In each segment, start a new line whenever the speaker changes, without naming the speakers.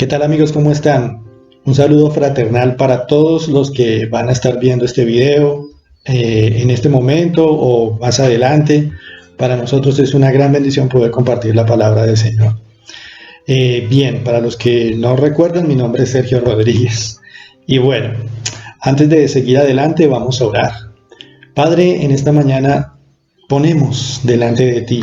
¿Qué tal, amigos? ¿Cómo están? Un saludo fraternal para todos los que van a estar viendo este video en este momento o más adelante. Para nosotros es una gran bendición poder compartir la palabra del Señor. Bien, para los que no recuerdan, mi nombre es Sergio Rodríguez. Y bueno, antes de seguir adelante, vamos a orar. Padre, en esta mañana ponemos delante de ti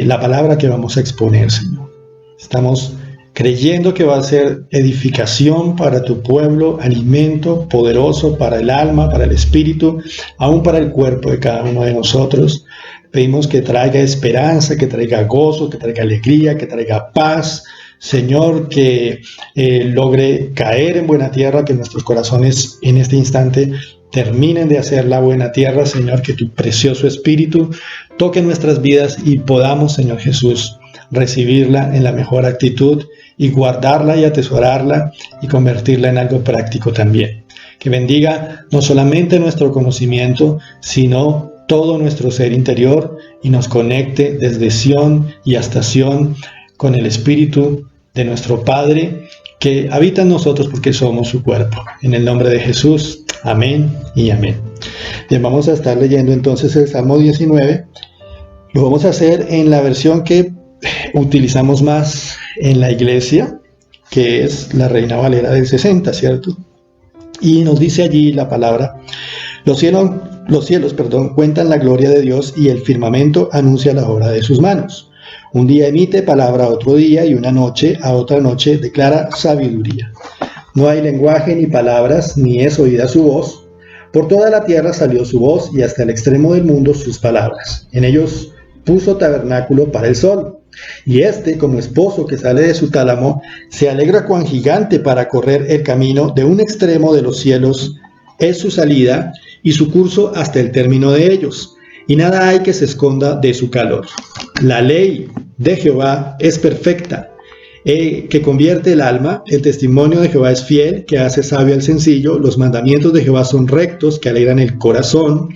la palabra que vamos a exponer, Señor. Estamos creyendo que va a ser edificación para tu pueblo, alimento poderoso para el alma, para el espíritu, aún para el cuerpo de cada uno de nosotros. Pedimos que traiga esperanza, que traiga gozo, que traiga alegría, que traiga paz. Señor, que logre caer en buena tierra, que nuestros corazones en este instante terminen de hacer la buena tierra. Señor, que tu precioso espíritu toque nuestras vidas y podamos, Señor Jesús, recibirla en la mejor actitud y guardarla y atesorarla y convertirla en algo práctico también. Que bendiga no solamente nuestro conocimiento, sino todo nuestro ser interior y nos conecte desde Sion y hasta Sion con el Espíritu de nuestro Padre que habita en nosotros porque somos su cuerpo. En el nombre de Jesús, amén y amén. Bien, vamos a estar leyendo entonces el Salmo 19. Lo vamos a hacer en la versión que utilizamos más en la iglesia, que es la Reina Valera del 60, ¿cierto? Y nos dice allí la palabra: los cielos, cuentan la gloria de Dios y el firmamento anuncia la obra de sus manos. Un día emite palabra a otro día y una noche a otra noche declara sabiduría. No hay lenguaje ni palabras, ni es oída su voz. Por toda la tierra salió su voz y hasta el extremo del mundo sus palabras. En ellos puso tabernáculo para el sol. Y éste, como esposo que sale de su tálamo, se alegra cuan gigante para correr el camino de un extremo de los cielos es su salida y su curso hasta el término de ellos, y nada hay que se esconda de su calor. La ley de Jehová es perfecta, que convierte el alma. El testimonio de Jehová es fiel, que hace sabio al sencillo. Los mandamientos de Jehová son rectos, que alegran el corazón.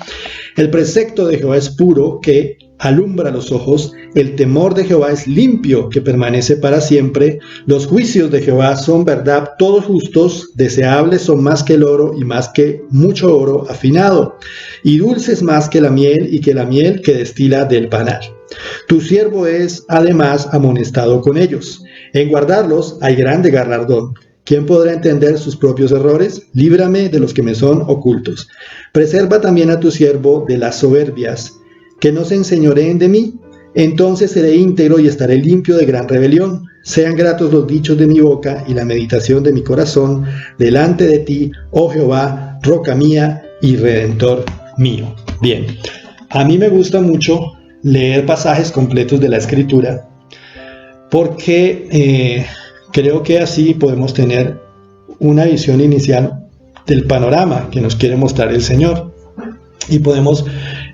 El precepto de Jehová es puro, que alumbra los ojos. El temor de Jehová es limpio, que permanece para siempre. Los juicios de Jehová son verdad, todos justos. Deseables son más que el oro y más que mucho oro afinado, y dulces más que la miel y que la miel que destila del panal. Tu siervo es además amonestado con ellos. En guardarlos hay grande galardón. ¿Quién podrá entender sus propios errores? Líbrame de los que me son ocultos. Preserva también a tu siervo de las soberbias, que no se enseñoreen de mí. Entonces seré íntegro y estaré limpio de gran rebelión. Sean gratos los dichos de mi boca y la meditación de mi corazón delante de ti, oh Jehová, roca mía y redentor mío. Bien, a mí me gusta mucho leer pasajes completos de la Escritura porque creo que así podemos tener una visión inicial del panorama que nos quiere mostrar el Señor y podemos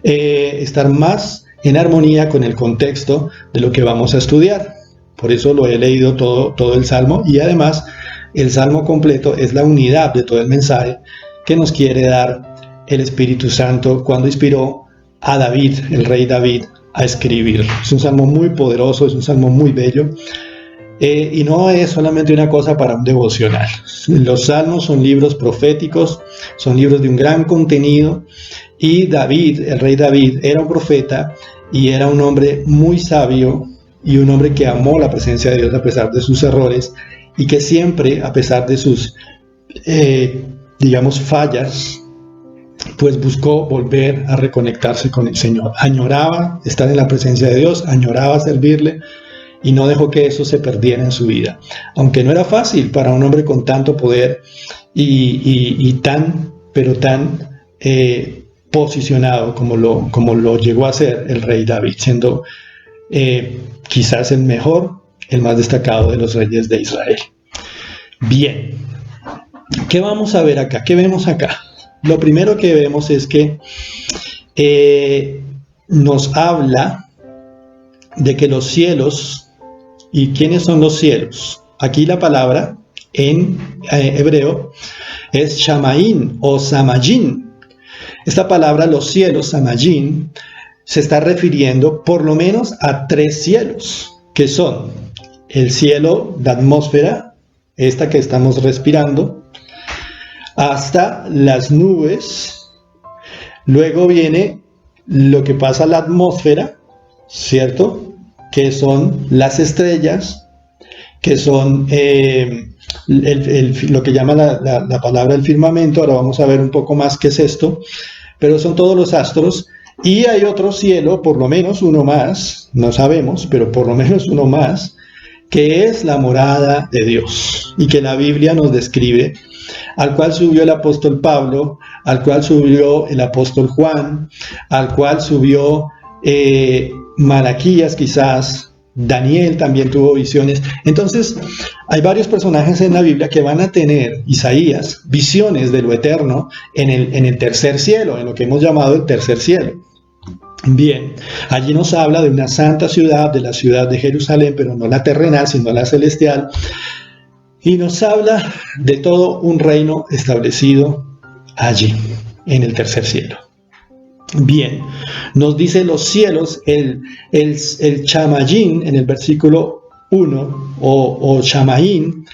estar más en armonía con el contexto de lo que vamos a estudiar. Por eso lo he leído todo el Salmo, y además el Salmo completo es la unidad de todo el mensaje que nos quiere dar el Espíritu Santo cuando inspiró a David, el rey David, a escribir. Es un salmo muy poderoso, es un salmo muy bello, y no es solamente una cosa para un devocional. Los salmos son libros proféticos, son libros de un gran contenido, y David, el rey David, era un profeta y era un hombre muy sabio y un hombre que amó la presencia de Dios a pesar de sus errores, y que siempre, a pesar de sus fallas, pues buscó volver a reconectarse con el Señor. Añoraba estar en la presencia de Dios, añoraba servirle, y no dejó que eso se perdiera en su vida. Aunque no era fácil para un hombre con tanto poder y tan posicionado como lo llegó a ser el rey David, siendo quizás el mejor, el más destacado de los reyes de Israel. Bien, ¿qué vamos a ver acá? ¿Qué vemos acá? Lo primero que vemos es que nos habla de que los cielos, ¿y quiénes son los cielos? Aquí la palabra en hebreo es shamaín o samayín. Esta palabra, los cielos, samayín, se está refiriendo por lo menos a 3 cielos, que son el cielo, la atmósfera, esta que estamos respirando, hasta las nubes. Luego viene lo que pasa a la atmósfera, ¿cierto? Que son las estrellas, que son lo que llama la palabra el firmamento. Ahora vamos a ver un poco más qué es esto, pero son todos los astros. Y hay otro cielo, por lo menos uno más, no sabemos, pero por lo menos uno más, que es la morada de Dios, y que la Biblia nos describe, al cual subió el apóstol Pablo, al cual subió el apóstol Juan, al cual subió Malaquías quizás, Daniel también tuvo visiones. Entonces, hay varios personajes en la Biblia que van a tener, Isaías, visiones de lo eterno en el tercer cielo, en lo que hemos llamado el tercer cielo. Bien, allí nos habla de una santa ciudad, de la ciudad de Jerusalén, pero no la terrenal, sino la celestial, y nos habla de todo un reino establecido allí, en el tercer cielo. Bien, nos dice los cielos, el Chamayín, en el versículo 1, o Chamaín,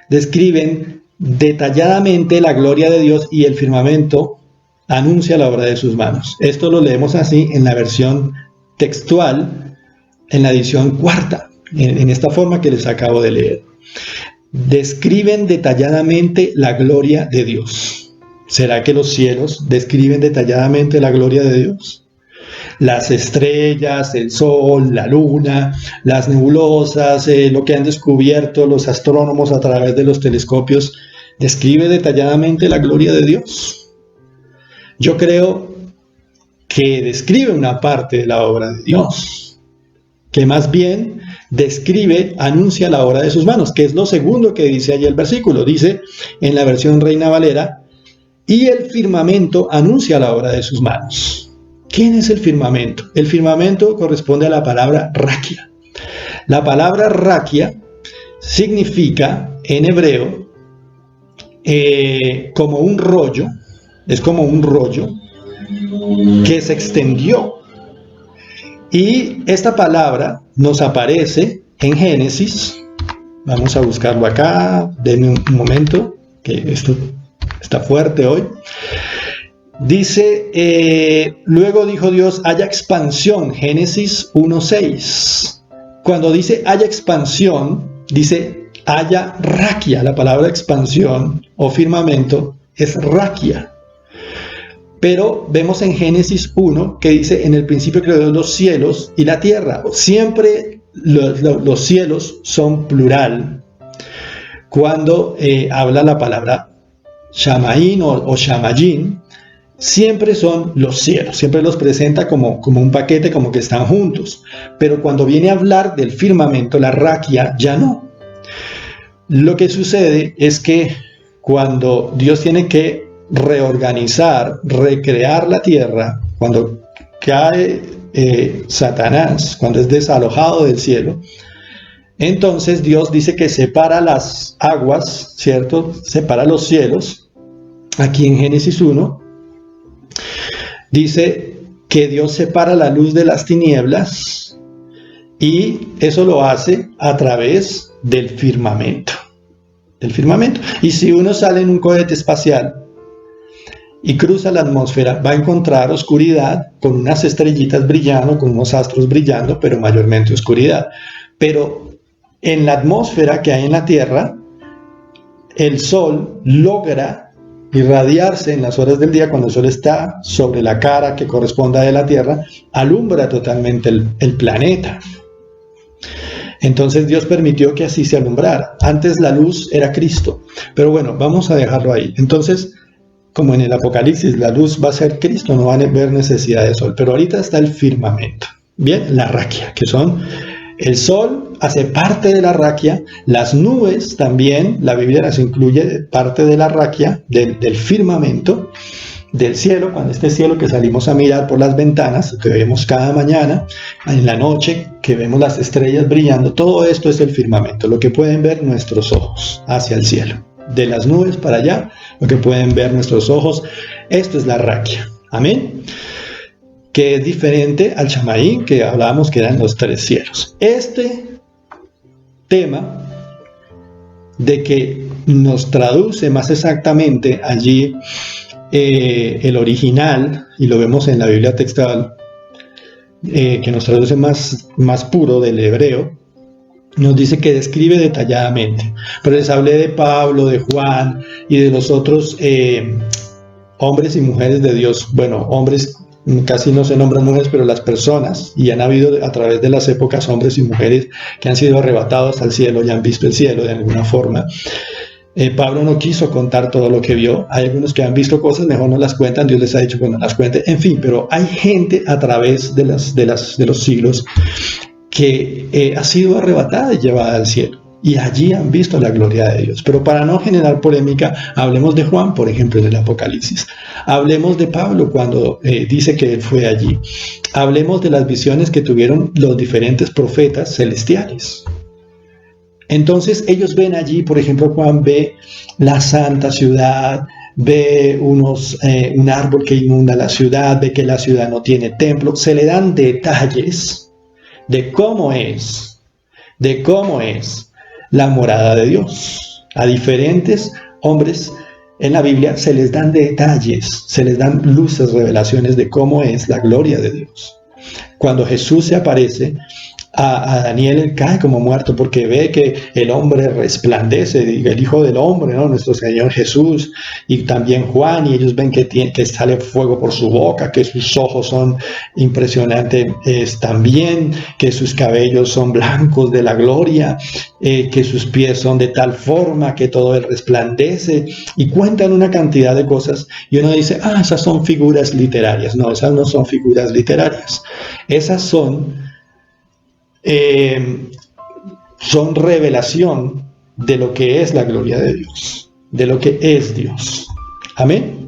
describen detalladamente la gloria de Dios, y el firmamento anuncia la obra de sus manos. Esto lo leemos así en la versión textual, en la edición cuarta, en esta forma que les acabo de leer. Describen detalladamente la gloria de Dios. ¿Será que los cielos describen detalladamente la gloria de Dios? Las estrellas, el sol, la luna, las nebulosas, lo que han descubierto los astrónomos a través de los telescopios, ¿describe detalladamente la gloria de Dios? Yo creo que describe una parte de la obra de Dios, que más bien describe, anuncia la obra de sus manos, que es lo segundo que dice allí el versículo. Dice en la versión Reina Valera, y el firmamento anuncia la obra de sus manos. ¿Quién es el firmamento? El firmamento corresponde a la palabra raquia. La palabra raquia significa en hebreo como un rollo. Es como un rollo que se extendió. Y esta palabra nos aparece en Génesis. Vamos a buscarlo acá. Denme un momento, que esto está fuerte hoy. Dice, luego dijo Dios, haya expansión. Génesis 1:6. Cuando dice haya expansión, dice haya raquia. La palabra expansión o firmamento es raquia. Pero vemos en Génesis 1 que dice, en el principio creó Dios los cielos y la tierra. Siempre los cielos son plural. Cuando habla la palabra Shamaín o Shamayín, siempre son los cielos. Siempre los presenta como un paquete, como que están juntos. Pero cuando viene a hablar del firmamento, la raquia, ya no. Lo que sucede es que cuando Dios tiene que reorganizar, recrear la tierra, cuando cae Satanás, cuando es desalojado del cielo, entonces Dios dice que separa las aguas, ¿cierto? Separa los cielos. Aquí en Génesis 1 dice que Dios separa la luz de las tinieblas, y eso lo hace a través del firmamento. Y si uno sale en un cohete espacial y cruza la atmósfera, va a encontrar oscuridad con unas estrellitas brillando, con unos astros brillando, pero mayormente oscuridad. Pero en la atmósfera que hay en la Tierra, el sol logra irradiarse en las horas del día, cuando el sol está sobre la cara que corresponda de la Tierra, alumbra totalmente el planeta. Entonces Dios permitió que así se alumbrara. Antes la luz era Cristo. Pero bueno, vamos a dejarlo ahí. Entonces, como en el Apocalipsis, la luz va a ser Cristo, no va a haber necesidad de sol. Pero ahorita está el firmamento. Bien, la raquia, que son el sol, hace parte de la raquia. Las nubes también, la Biblia las incluye parte de la raquia, del firmamento, del cielo. Cuando este cielo que salimos a mirar por las ventanas, que vemos cada mañana, en la noche, que vemos las estrellas brillando, todo esto es el firmamento, lo que pueden ver nuestros ojos hacia el cielo. De las nubes para allá, lo que pueden ver nuestros ojos, esto es la raquia. Amén. Que es diferente al Chamaín, que hablábamos que eran los tres cielos. Este tema de que nos traduce más exactamente allí el original, y lo vemos en la Biblia textual, que nos traduce más puro del hebreo, nos dice que describe detalladamente. Pero les hablé de Pablo, de Juan y de los otros hombres y mujeres de Dios. Bueno, hombres casi no se nombran mujeres, pero las personas, y han habido a través de las épocas hombres y mujeres que han sido arrebatados al cielo y han visto el cielo de alguna forma. Pablo no quiso contar todo lo que vio. Hay algunos que han visto cosas, mejor no las cuentan, Dios les ha dicho que no las cuente, en fin, pero hay gente a través de los siglos que ha sido arrebatada y llevada al cielo, y allí han visto la gloria de Dios. Pero para no generar polémica, hablemos de Juan, por ejemplo, en el Apocalipsis. Hablemos de Pablo cuando dice que él fue allí. Hablemos de las visiones que tuvieron los diferentes profetas celestiales. Entonces ellos ven allí, por ejemplo, Juan ve la santa ciudad, ve un árbol que inunda la ciudad, ve que la ciudad no tiene templo. Se le dan detalles de cómo es la morada de Dios. A diferentes hombres en la Biblia se les dan detalles, se les dan luces, revelaciones de cómo es la gloria de Dios. Cuando Jesús se aparece a Daniel, él cae como muerto porque ve que el hombre resplandece, el Hijo del Hombre, ¿no? Nuestro Señor Jesús, y también Juan, y ellos ven que sale fuego por su boca, que sus ojos son impresionantes también, que sus cabellos son blancos de la gloria, que sus pies son de tal forma que todo él resplandece, y cuentan una cantidad de cosas, y uno dice, esas son figuras literarias. No, esas no son figuras literarias, esas son revelación de lo que es la gloria de Dios, de lo que es Dios. Amén.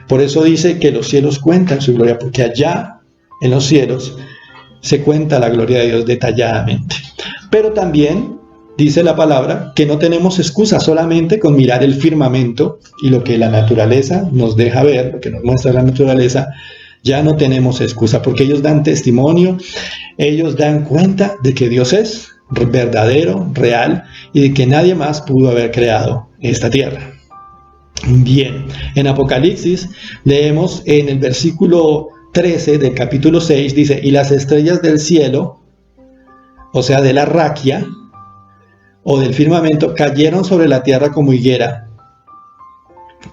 Por eso dice que los cielos cuentan su gloria, porque allá en los cielos se cuenta la gloria de Dios detalladamente. Pero también dice la palabra que no tenemos excusa solamente con mirar el firmamento y lo que la naturaleza nos deja ver, lo que nos muestra la naturaleza. Ya no tenemos excusa, porque ellos dan testimonio, ellos dan cuenta de que Dios es verdadero, real, y de que nadie más pudo haber creado esta tierra. Bien, en Apocalipsis leemos en el versículo 13 del capítulo 6, dice, y las estrellas del cielo, o sea, de la raquia, o del firmamento, cayeron sobre la tierra como higuera,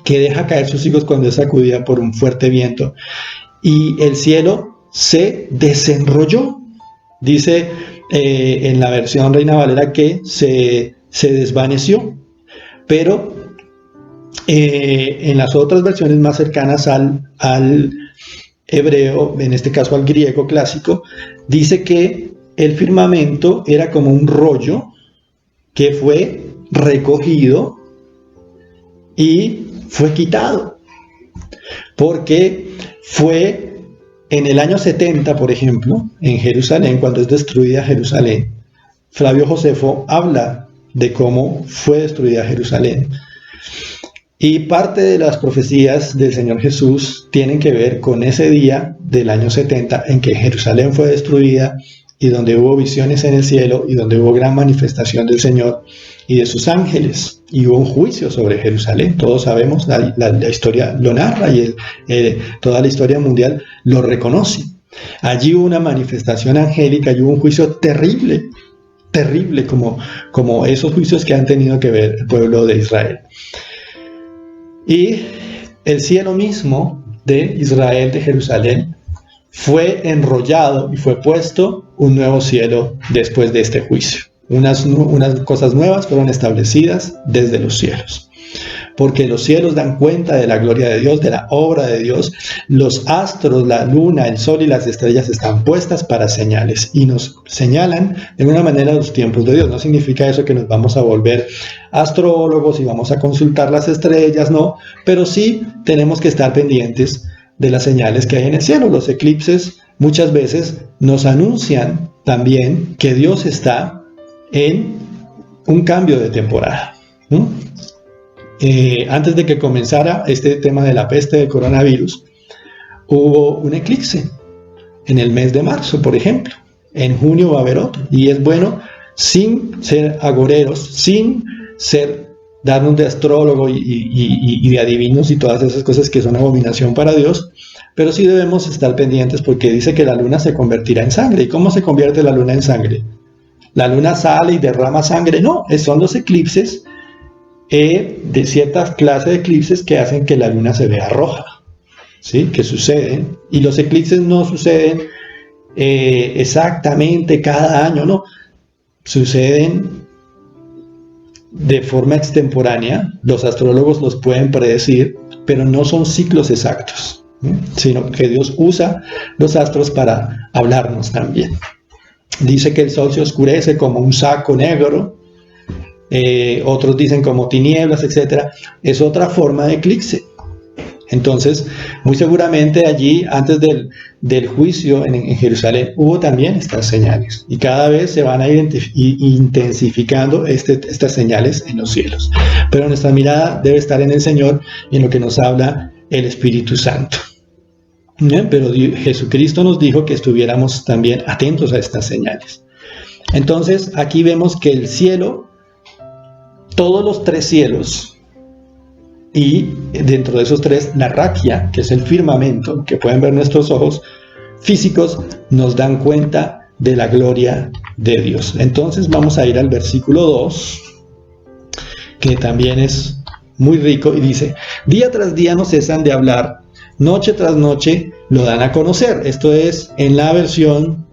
que deja caer sus higos cuando es sacudida por un fuerte viento. Y el cielo se desenrolló. Dice en la versión Reina Valera que se desvaneció. Pero en las otras versiones más cercanas al hebreo, en este caso al griego clásico, dice que el firmamento era como un rollo que fue recogido y fue quitado. Porque fue en el año 70, por ejemplo, en Jerusalén, cuando es destruida Jerusalén, Flavio Josefo habla de cómo fue destruida Jerusalén. Y parte de las profecías del Señor Jesús tienen que ver con ese día del año 70 en que Jerusalén fue destruida y donde hubo visiones en el cielo y donde hubo gran manifestación del Señor y de sus ángeles, y hubo un juicio sobre Jerusalén. Todos sabemos, la historia lo narra y toda la historia mundial lo reconoce. Allí hubo una manifestación angélica y hubo un juicio terrible, terrible, como esos juicios que han tenido que ver el pueblo de Israel. Y el cielo mismo de Israel, de Jerusalén, fue enrollado y fue puesto un nuevo cielo después de este juicio. Unas cosas nuevas fueron establecidas desde los cielos, porque los cielos dan cuenta de la gloria de Dios, de la obra de Dios. Los astros, la luna, el sol y las estrellas están puestas para señales y nos señalan de una manera los tiempos de Dios. No significa eso que nos vamos a volver astrólogos y vamos a consultar las estrellas, no, pero sí tenemos que estar pendientes de las señales que hay en el cielo. Los eclipses muchas veces nos anuncian también que Dios está en un cambio de temporada. Antes de que comenzara este tema de la peste del coronavirus, hubo un eclipse en el mes de marzo, por ejemplo. En junio va a haber otro, y es bueno sin ser agoreros, sin darnos de astrólogo y de adivinos y todas esas cosas que son abominación para Dios, pero sí debemos estar pendientes porque dice que la luna se convertirá en sangre. ¿Y cómo se convierte la luna en sangre? La luna sale y derrama sangre. No, son los eclipses, de ciertas clases de eclipses que hacen que la luna se vea roja, ¿sí? Que suceden. Y los eclipses no suceden exactamente cada año, no. Suceden de forma extemporánea. Los astrólogos los pueden predecir, pero no son ciclos exactos, ¿sí? Sino que Dios usa los astros para hablarnos también. Dice que el sol se oscurece como un saco negro, otros dicen como tinieblas, etc. Es otra forma de eclipse. Entonces, muy seguramente allí, antes del juicio en Jerusalén, hubo también estas señales. Y cada vez se van a ir intensificando estas señales en los cielos. Pero nuestra mirada debe estar en el Señor y en lo que nos habla el Espíritu Santo. Bien, pero Jesucristo nos dijo que estuviéramos también atentos a estas señales. Entonces, aquí vemos que el cielo, todos los tres cielos, y dentro de esos tres, la raquia, que es el firmamento, que pueden ver nuestros ojos físicos, nos dan cuenta de la gloria de Dios. Entonces vamos a ir al versículo 2, que también es muy rico, y dice: día tras día no cesan de hablar, noche tras noche lo dan a conocer. Esto es en la versión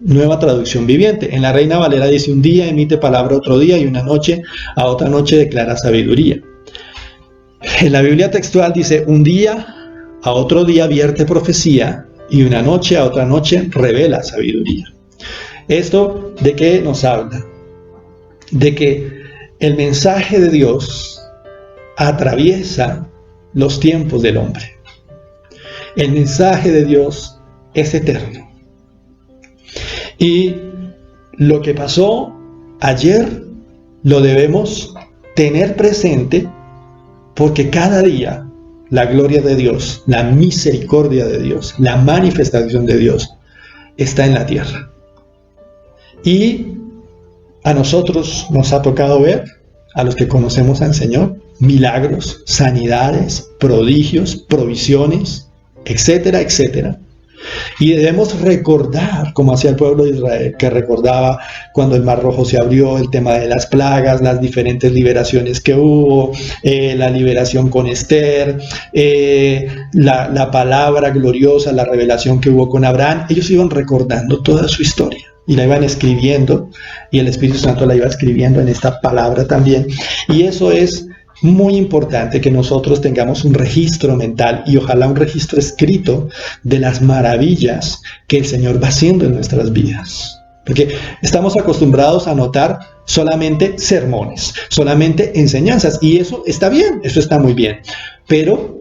Nueva Traducción Viviente. En la Reina Valera dice: un día emite palabra otro día, y una noche a otra noche declara sabiduría. En la Biblia textual dice: un día a otro día vierte profecía, y una noche a otra noche revela sabiduría. ¿Esto de qué nos habla? De que el mensaje de Dios atraviesa los tiempos del hombre. El mensaje de Dios es eterno. Y lo que pasó ayer lo debemos tener presente, porque cada día la gloria de Dios, la misericordia de Dios, la manifestación de Dios está en la tierra. Y a nosotros nos ha tocado ver, a los que conocemos al Señor, milagros, sanidades, prodigios, provisiones, etcétera, etcétera. Y debemos recordar, como hacía el pueblo de Israel, que recordaba cuando el Mar Rojo se abrió, el tema de las plagas, las diferentes liberaciones que hubo, la liberación con Esther, la palabra gloriosa, la revelación que hubo con Abraham. Ellos iban recordando toda su historia y la iban escribiendo, y el Espíritu Santo la iba escribiendo en esta palabra también. Y eso es muy importante, que nosotros tengamos un registro mental, y ojalá un registro escrito, de las maravillas que el Señor va haciendo en nuestras vidas. Porque estamos acostumbrados a anotar solamente sermones, solamente enseñanzas, y eso está bien, eso está muy bien. Pero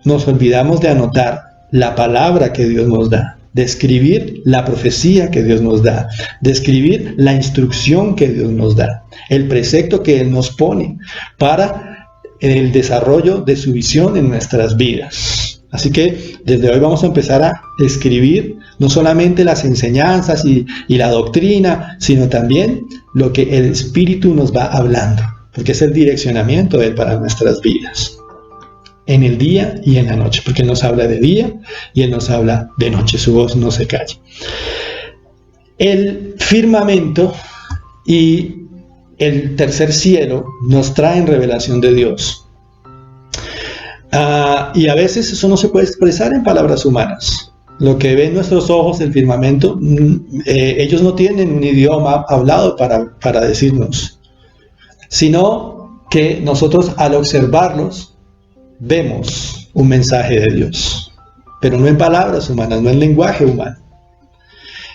nos olvidamos de anotar la palabra que Dios nos da, de escribir la profecía que Dios nos da, de escribir la instrucción que Dios nos da, el precepto que Él nos pone para el desarrollo de su visión en nuestras vidas. Así que desde hoy vamos a empezar a escribir no solamente las enseñanzas y la doctrina, sino también lo que el Espíritu nos va hablando, porque es el direccionamiento de Él para nuestras vidas, en el día y en la noche, porque Él nos habla de día y Él nos habla de noche, su voz no se calla. El firmamento y el tercer cielo nos traen revelación de Dios. Y a veces eso no se puede expresar en palabras humanas. Lo que ven nuestros ojos, el firmamento, ellos no tienen un idioma hablado para decirnos, sino que nosotros, al observarlos, vemos un mensaje de Dios, pero no en palabras humanas, no en lenguaje humano,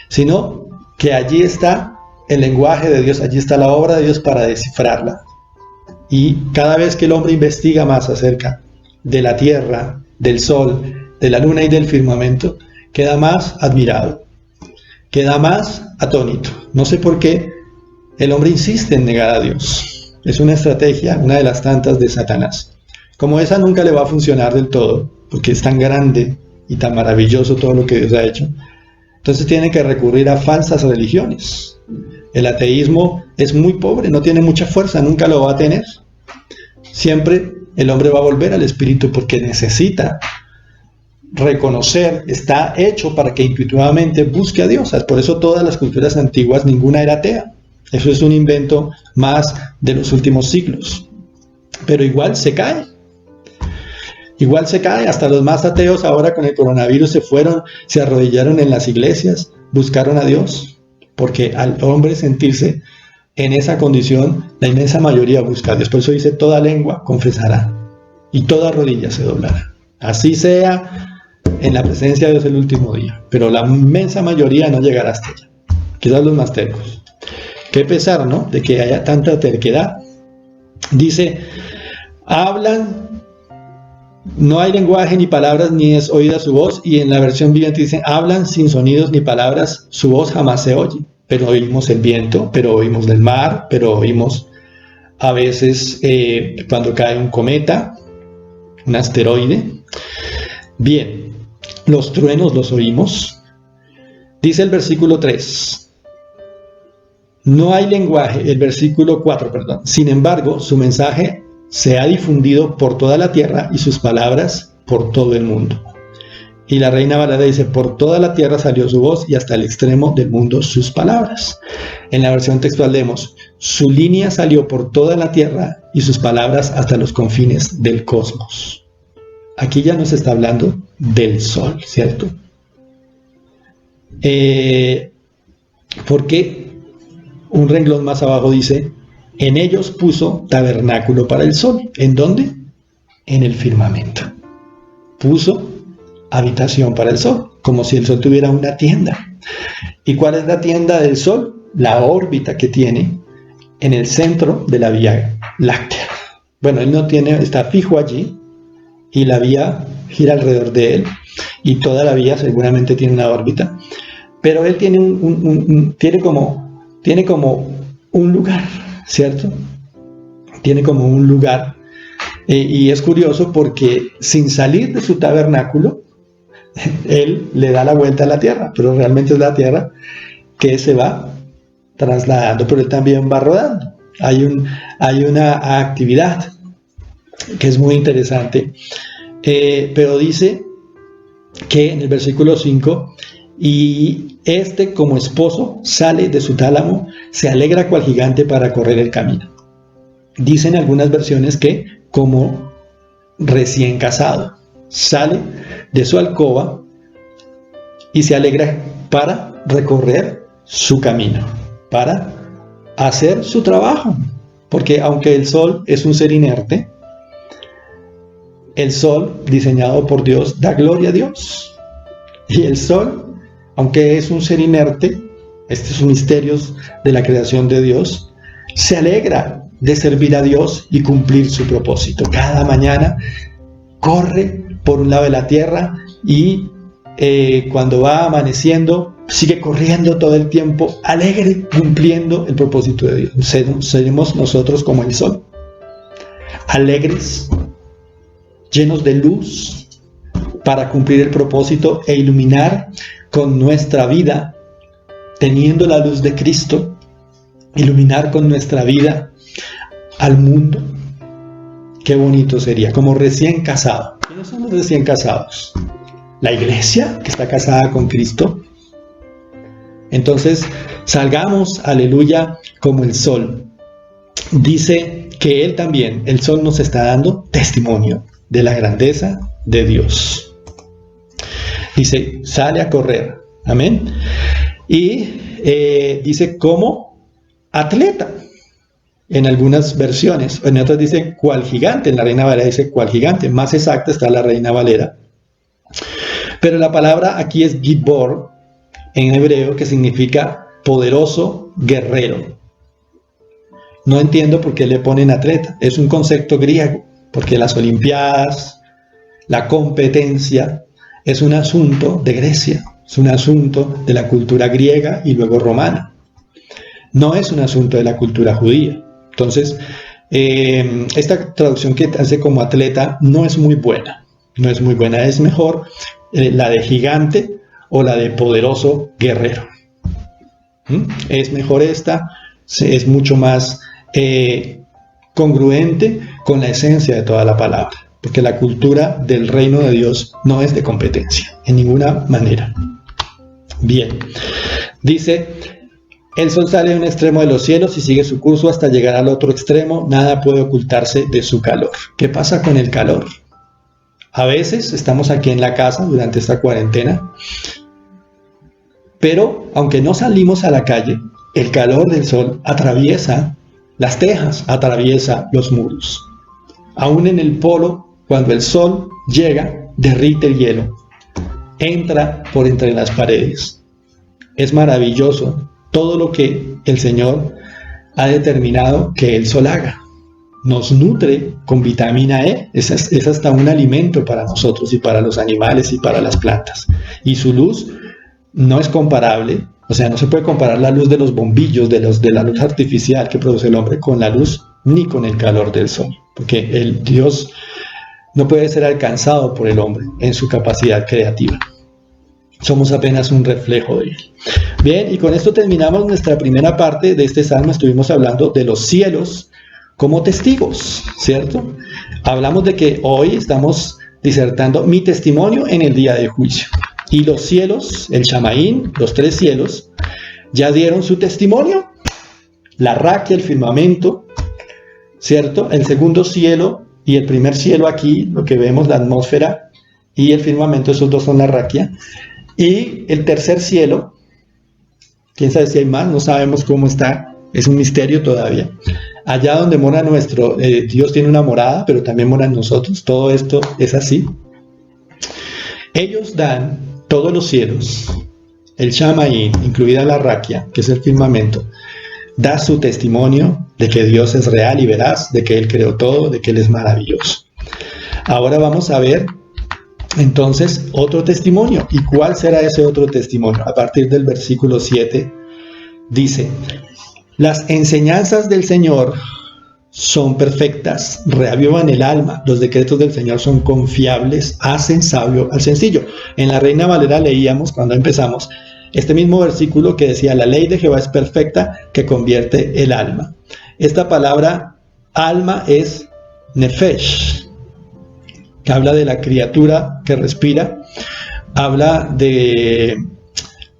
sino que allí está el lenguaje de Dios, allí está la obra de Dios para descifrarla. Y cada vez que el hombre investiga más acerca de la tierra, del sol, de la luna y del firmamento, queda más admirado, queda más atónito. No sé por qué el hombre insiste en negar a Dios. Es una estrategia, una de las tantas de Satanás. Como esa nunca le va a funcionar del todo, porque es tan grande y tan maravilloso todo lo que Dios ha hecho, entonces tiene que recurrir a falsas religiones. El ateísmo es muy pobre, no tiene mucha fuerza, nunca lo va a tener. Siempre el hombre va a volver al espíritu porque necesita reconocer, está hecho para que intuitivamente busque a Dios. Por eso todas las culturas antiguas, ninguna era atea. Eso es un invento más de los últimos siglos. Pero igual se cae. Igual se cae. Hasta los más ateos ahora con el coronavirus se fueron, se arrodillaron en las iglesias, buscaron a Dios. Porque al hombre sentirse en esa condición, la inmensa mayoría busca a Dios. Por eso dice, toda lengua confesará y toda rodilla se doblará. Así sea en la presencia de Dios el último día. Pero la inmensa mayoría no llegará hasta allá. Quizás los más tercos. Qué pesar, ¿no? De que haya tanta terquedad. Dice, hablan, no hay lenguaje ni palabras, ni es oída su voz. Y en la versión viviente dice, hablan sin sonidos ni palabras, su voz jamás se oye. Pero oímos el viento, pero oímos del mar, pero oímos a veces cuando cae un cometa, un asteroide. Bien, los truenos los oímos. Dice el versículo 3. No hay lenguaje, el versículo 4, perdón. Sin embargo, su mensaje se ha difundido por toda la tierra y sus palabras por todo el mundo. Y la Reina Valera dice, por toda la tierra salió su voz y hasta el extremo del mundo sus palabras. En la versión textual leemos, su línea salió por toda la tierra y sus palabras hasta los confines del cosmos. Aquí ya nos está hablando del sol, ¿cierto? Porque un renglón más abajo dice, en ellos puso tabernáculo para el sol. ¿En dónde? En el firmamento. Puso habitación para el sol, como si el sol tuviera una tienda. ¿Y cuál es la tienda del sol? La órbita que tiene en el centro de la Vía Láctea. Bueno, él no tiene, está fijo allí y la vía gira alrededor de él y toda la vía seguramente tiene una órbita, pero él tiene tiene como un lugar, ¿cierto? Tiene como un lugar y es curioso porque sin salir de su tabernáculo él le da la vuelta a la tierra, pero realmente es la tierra que se va trasladando, pero él también va rodando. Hay una actividad que es muy interesante, pero dice que en el versículo 5, y este como esposo sale de su tálamo, se alegra cual gigante para correr el camino. Dicen algunas versiones que como recién casado, sale de su alcoba y se alegra para recorrer su camino, para hacer su trabajo, porque aunque el sol es un ser inerte, el sol diseñado por Dios da gloria a Dios, y el sol, aunque es un ser inerte, estos son misterios de la creación de Dios, se alegra de servir a Dios y cumplir su propósito. Cada mañana corre por un lado de la tierra y cuando va amaneciendo sigue corriendo todo el tiempo, alegre, cumpliendo el propósito de Dios. Seremos nosotros como el sol, alegres, llenos de luz para cumplir el propósito e iluminar con nuestra vida, teniendo la luz de Cristo, iluminar con nuestra vida al mundo. Qué bonito sería, como recién casado. ¿Quiénes son los recién casados? La iglesia que está casada con Cristo. Entonces, salgamos, aleluya, como el sol. Dice que él también, el sol nos está dando testimonio de la grandeza de Dios. Dice, sale a correr. Amén. Y dice como atleta. En algunas versiones, en otras dice cual gigante, en la Reina Valera dice cual gigante, más exacta está la Reina Valera. Pero la palabra aquí es gibor, en hebreo, que significa poderoso guerrero. No entiendo por qué le ponen atleta, es un concepto griego, porque las olimpiadas, la competencia, es un asunto de Grecia, es un asunto de la cultura griega y luego romana. No es un asunto de la cultura judía. Entonces, esta traducción que hace como atleta no es muy buena, es mejor la de gigante o la de poderoso guerrero. Es mejor esta, es mucho más congruente con la esencia de toda la palabra, porque la cultura del reino de Dios no es de competencia, en ninguna manera. Bien, dice: el sol sale de un extremo de los cielos y sigue su curso hasta llegar al otro extremo, nada puede ocultarse de su calor. ¿Qué pasa con el calor? A veces estamos aquí en la casa durante esta cuarentena, pero aunque no salimos a la calle, el calor del sol atraviesa las tejas, atraviesa los muros. Aún en el polo, cuando el sol llega, derrite el hielo, entra por entre las paredes. Es maravilloso todo lo que el Señor ha determinado que el sol haga. Nos nutre con vitamina E, es hasta un alimento para nosotros y para los animales y para las plantas. Y su luz no es comparable, o sea, no se puede comparar la luz de los bombillos, de la luz artificial que produce el hombre con la luz ni con el calor del sol, porque el Dios no puede ser alcanzado por el hombre en su capacidad creativa. Somos apenas un reflejo de él. Bien, y con esto terminamos nuestra primera parte de este salmo. Estuvimos hablando de los cielos como testigos, ¿cierto? Hablamos de que hoy estamos disertando mi testimonio en el día de juicio. Y los cielos, el Shamaín, los 3 cielos, ya dieron su testimonio. La raquia, el firmamento, ¿cierto? El segundo cielo y el primer cielo aquí, lo que vemos, la atmósfera y el firmamento, esos dos son la raquia. Y el tercer cielo, quién sabe si hay más, no sabemos cómo está, es un misterio todavía. Allá donde mora nuestro, Dios tiene una morada, pero también mora en nosotros, todo esto es así. Ellos dan, todos los cielos, el Shamaín, incluida la raquia, que es el firmamento, da su testimonio de que Dios es real y veraz, de que Él creó todo, de que Él es maravilloso. Ahora vamos a ver entonces otro testimonio. ¿Y cuál será ese otro testimonio? A partir del versículo 7 dice: las enseñanzas del Señor son perfectas, reavivan el alma, los decretos del Señor son confiables, hacen sabio al sencillo. En la Reina Valera leíamos cuando empezamos este mismo versículo que decía: la ley de Jehová es perfecta, que convierte el alma. Esta palabra alma es nefesh, que habla de la criatura que respira, habla de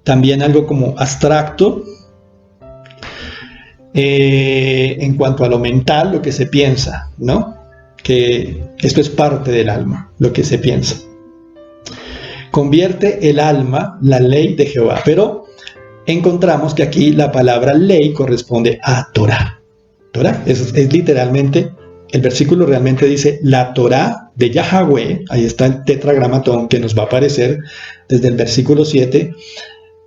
también algo como abstracto, en cuanto a lo mental, lo que se piensa, ¿no? Que esto es parte del alma, lo que se piensa. Convierte el alma, la ley de Jehová, pero encontramos que aquí la palabra ley corresponde a Torah. Torah es literalmente, el versículo realmente dice la Torah de Yahweh. Ahí está el tetragramatón que nos va a aparecer desde el versículo 7,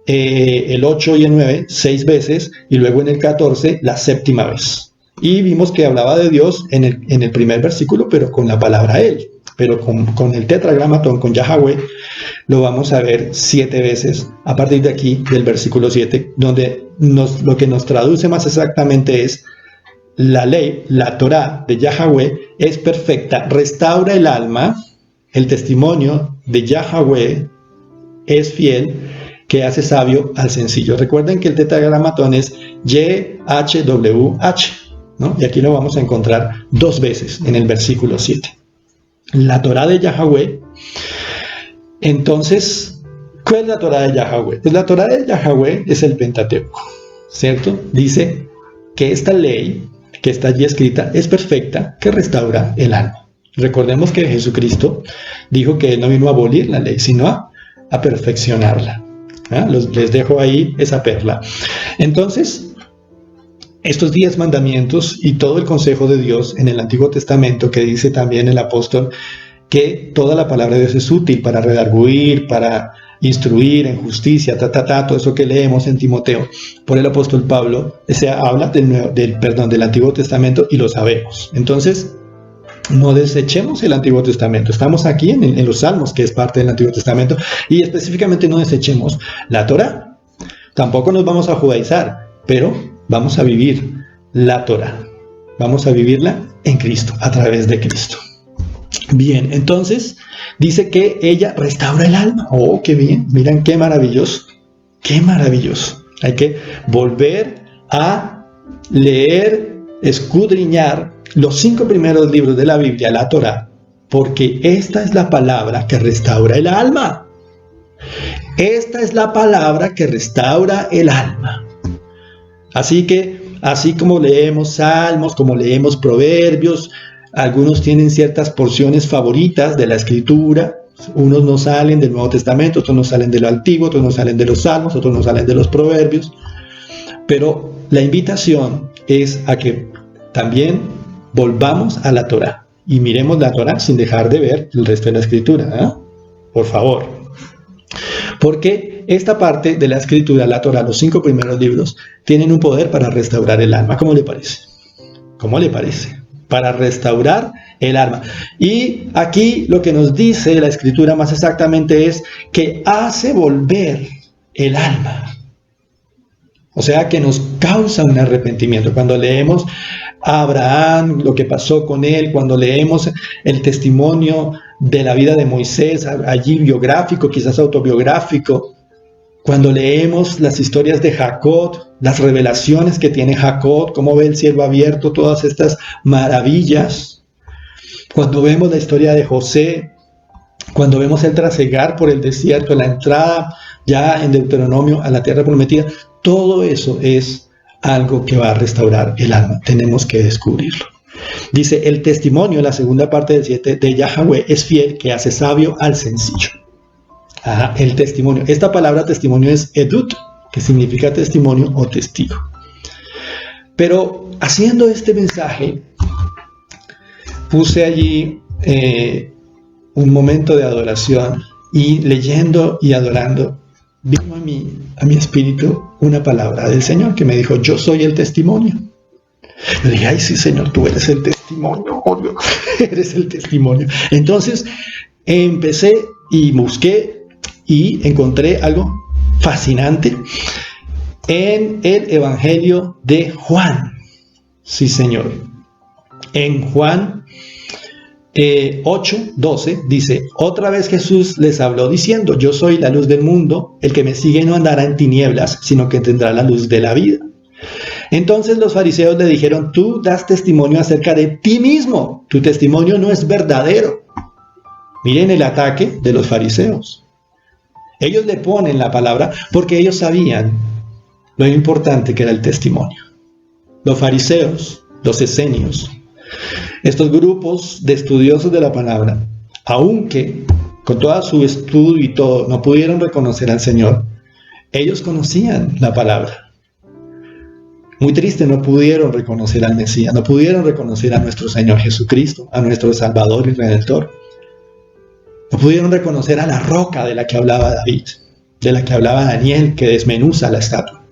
el 8 y el 9, 6 veces, y luego en el 14, la 7ª vez. Y vimos que hablaba de Dios en el primer versículo, pero con la palabra Él. Pero con el tetragramatón, con Yahweh, lo vamos a ver 7 veces a partir de aquí, del versículo 7, donde lo que nos traduce más exactamente es: la ley, la Torah de Yahweh es perfecta, restaura el alma, el testimonio de Yahweh es fiel, que hace sabio al sencillo. Recuerden que el tetragramatón es YHWH, ¿no? Y aquí lo vamos a encontrar 2 veces en el versículo 7. La Torah de Yahweh. Entonces, ¿cuál es la Torah de Yahweh? Pues la Torah de Yahweh es el Pentateuco, ¿cierto? Dice que esta ley que está allí escrita es perfecta, que restaura el alma. Recordemos que Jesucristo dijo que Él no vino a abolir la ley, sino a perfeccionarla. Les dejo ahí esa perla. Entonces, estos 10 mandamientos y todo el consejo de Dios en el Antiguo Testamento, que dice también el apóstol que toda la palabra de Dios es útil para redarguir, para instruir en justicia, todo eso que leemos en Timoteo por el apóstol Pablo, habla del Antiguo Testamento y lo sabemos. Entonces, no desechemos el Antiguo Testamento. Estamos aquí en los Salmos, que es parte del Antiguo Testamento, y específicamente no desechemos la Torah. Tampoco nos vamos a judaizar, pero vamos a vivir la Torah. Vamos a vivirla en Cristo, a través de Cristo. Bien, entonces dice que ella restaura el alma. Oh, qué bien, miren qué maravilloso, qué maravilloso. Hay que volver a leer, escudriñar los 5 primeros libros de la Biblia, la Torá, porque esta es la palabra que restaura el alma. Esta es la palabra que restaura el alma. Así que, así como leemos Salmos, como leemos Proverbios, algunos tienen ciertas porciones favoritas de la Escritura. Unos no salen del Nuevo Testamento, otros no salen de lo Antiguo, otros no salen de los Salmos, otros no salen de los Proverbios. Pero la invitación es a que también volvamos a la Torá y miremos la Torá sin dejar de ver el resto de la Escritura, ¿eh? Por favor. Porque esta parte de la Escritura, la Torá, los 5 primeros libros, tienen un poder para restaurar el alma. ¿Cómo le parece? ¿Cómo le parece? Para restaurar el alma. Y aquí lo que nos dice la Escritura más exactamente es que hace volver el alma. O sea, que nos causa un arrepentimiento. Cuando leemos a Abraham, lo que pasó con él, cuando leemos el testimonio de la vida de Moisés, allí biográfico, quizás autobiográfico, cuando leemos las historias de Jacob, las revelaciones que tiene Jacob, cómo ve el cielo abierto, todas estas maravillas, cuando vemos la historia de José, cuando vemos el trasegar por el desierto, la entrada ya en Deuteronomio a la tierra prometida, todo eso es algo que va a restaurar el alma. Tenemos que descubrirlo. Dice, el testimonio, la segunda parte del 7, de Yahweh es fiel, que hace sabio al sencillo. Ajá, el testimonio. Esta palabra testimonio es edut, que significa testimonio o testigo. Pero haciendo este mensaje, puse allí un momento de adoración y leyendo y adorando, vino a mi espíritu una palabra del Señor que me dijo, yo soy el testimonio. Yo dije, ay sí Señor, tú eres el testimonio, eres el testimonio. Entonces empecé y busqué y encontré algo fascinante en el Evangelio de Juan. Sí Señor. En Juan 8:12 dice, otra vez Jesús les habló diciendo, yo soy la luz del mundo, el que me sigue no andará en tinieblas, sino que tendrá la luz de la vida. Entonces los fariseos le dijeron, tú das testimonio acerca de ti mismo, tu testimonio no es verdadero. Miren el ataque de los fariseos. Ellos le ponen la palabra porque ellos sabían lo importante que era el testimonio. Los fariseos, los esenios, estos grupos de estudiosos de la palabra, aunque con todo su estudio y todo no pudieron reconocer al Señor, ellos conocían la palabra. Muy triste, no pudieron reconocer al Mesías, no pudieron reconocer a nuestro Señor Jesucristo, a nuestro Salvador y Redentor. No pudieron reconocer a la roca de la que hablaba David, de la que hablaba Daniel, que desmenuza la estatua.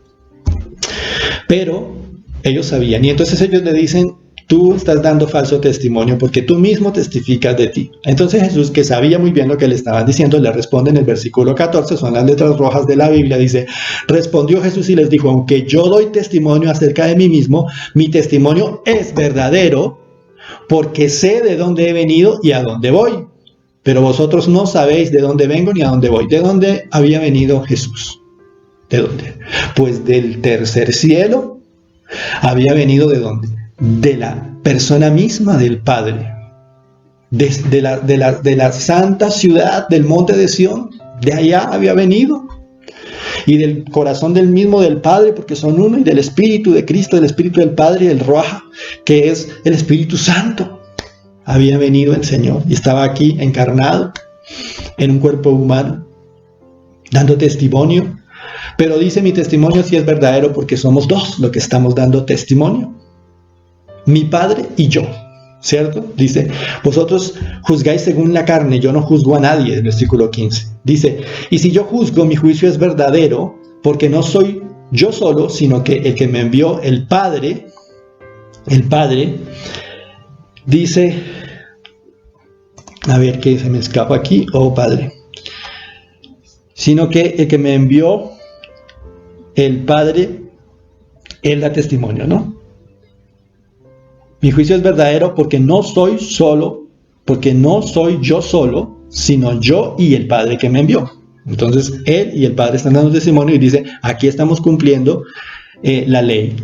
Pero ellos sabían, y entonces ellos le dicen, tú estás dando falso testimonio porque tú mismo testificas de ti. Entonces Jesús, que sabía muy bien lo que le estaban diciendo, le responde en el versículo 14, son las letras rojas de la Biblia, dice, respondió Jesús y les dijo, aunque yo doy testimonio acerca de mí mismo, mi testimonio es verdadero porque sé de dónde he venido y a dónde voy. Pero vosotros no sabéis de dónde vengo ni a dónde voy. ¿De dónde había venido Jesús? ¿De dónde? Pues del tercer cielo. Había venido ¿de dónde? De la persona misma del Padre. De la santa ciudad del monte de Sión. De allá había venido. Y del corazón del mismo del Padre, porque son uno, y del Espíritu de Cristo, del Espíritu del Padre, y el Ruach, que es el Espíritu Santo. Había venido el Señor y estaba aquí encarnado en un cuerpo humano, dando testimonio. Pero dice, mi testimonio sí es verdadero porque somos dos los que estamos dando testimonio. Mi Padre y yo, ¿cierto? Dice, vosotros juzgáis según la carne, yo no juzgo a nadie, el versículo 15. Dice, y si yo juzgo, mi juicio es verdadero porque no soy yo solo, sino que el que me envió, el Padre, dice, a ver qué se me escapa aquí, Padre, sino que el que me envió, el Padre, Él da testimonio, ¿no? Mi juicio es verdadero porque no soy yo solo, sino yo y el Padre que me envió. Entonces Él y el Padre están dando testimonio y dice, aquí estamos cumpliendo la ley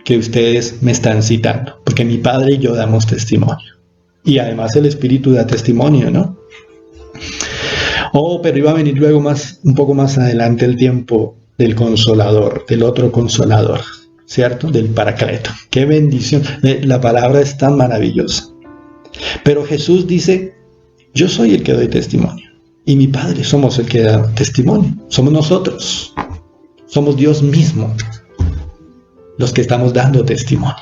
que ustedes me están citando, porque mi Padre y yo damos testimonio. Y además el Espíritu da testimonio, ¿no? Pero iba a venir luego un poco más adelante el tiempo del Consolador, del otro Consolador, ¿cierto? Del Paracleto. ¡Qué bendición! La palabra es tan maravillosa. Pero Jesús dice, yo soy el que doy testimonio. Y mi Padre somos el que da testimonio. Somos nosotros. Somos Dios mismo los que estamos dando testimonio.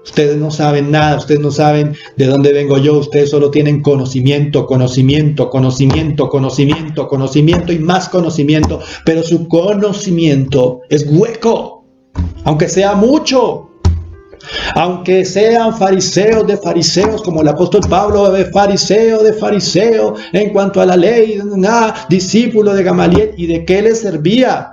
Ustedes no saben nada, ustedes no saben de dónde vengo yo, ustedes solo tienen conocimiento, conocimiento, conocimiento, conocimiento, conocimiento y más conocimiento, pero su conocimiento es hueco, aunque sea mucho. Aunque sean fariseos de fariseos, como el apóstol Pablo, de fariseo, en cuanto a la ley, discípulo de Gamaliel, ¿y de qué le servía?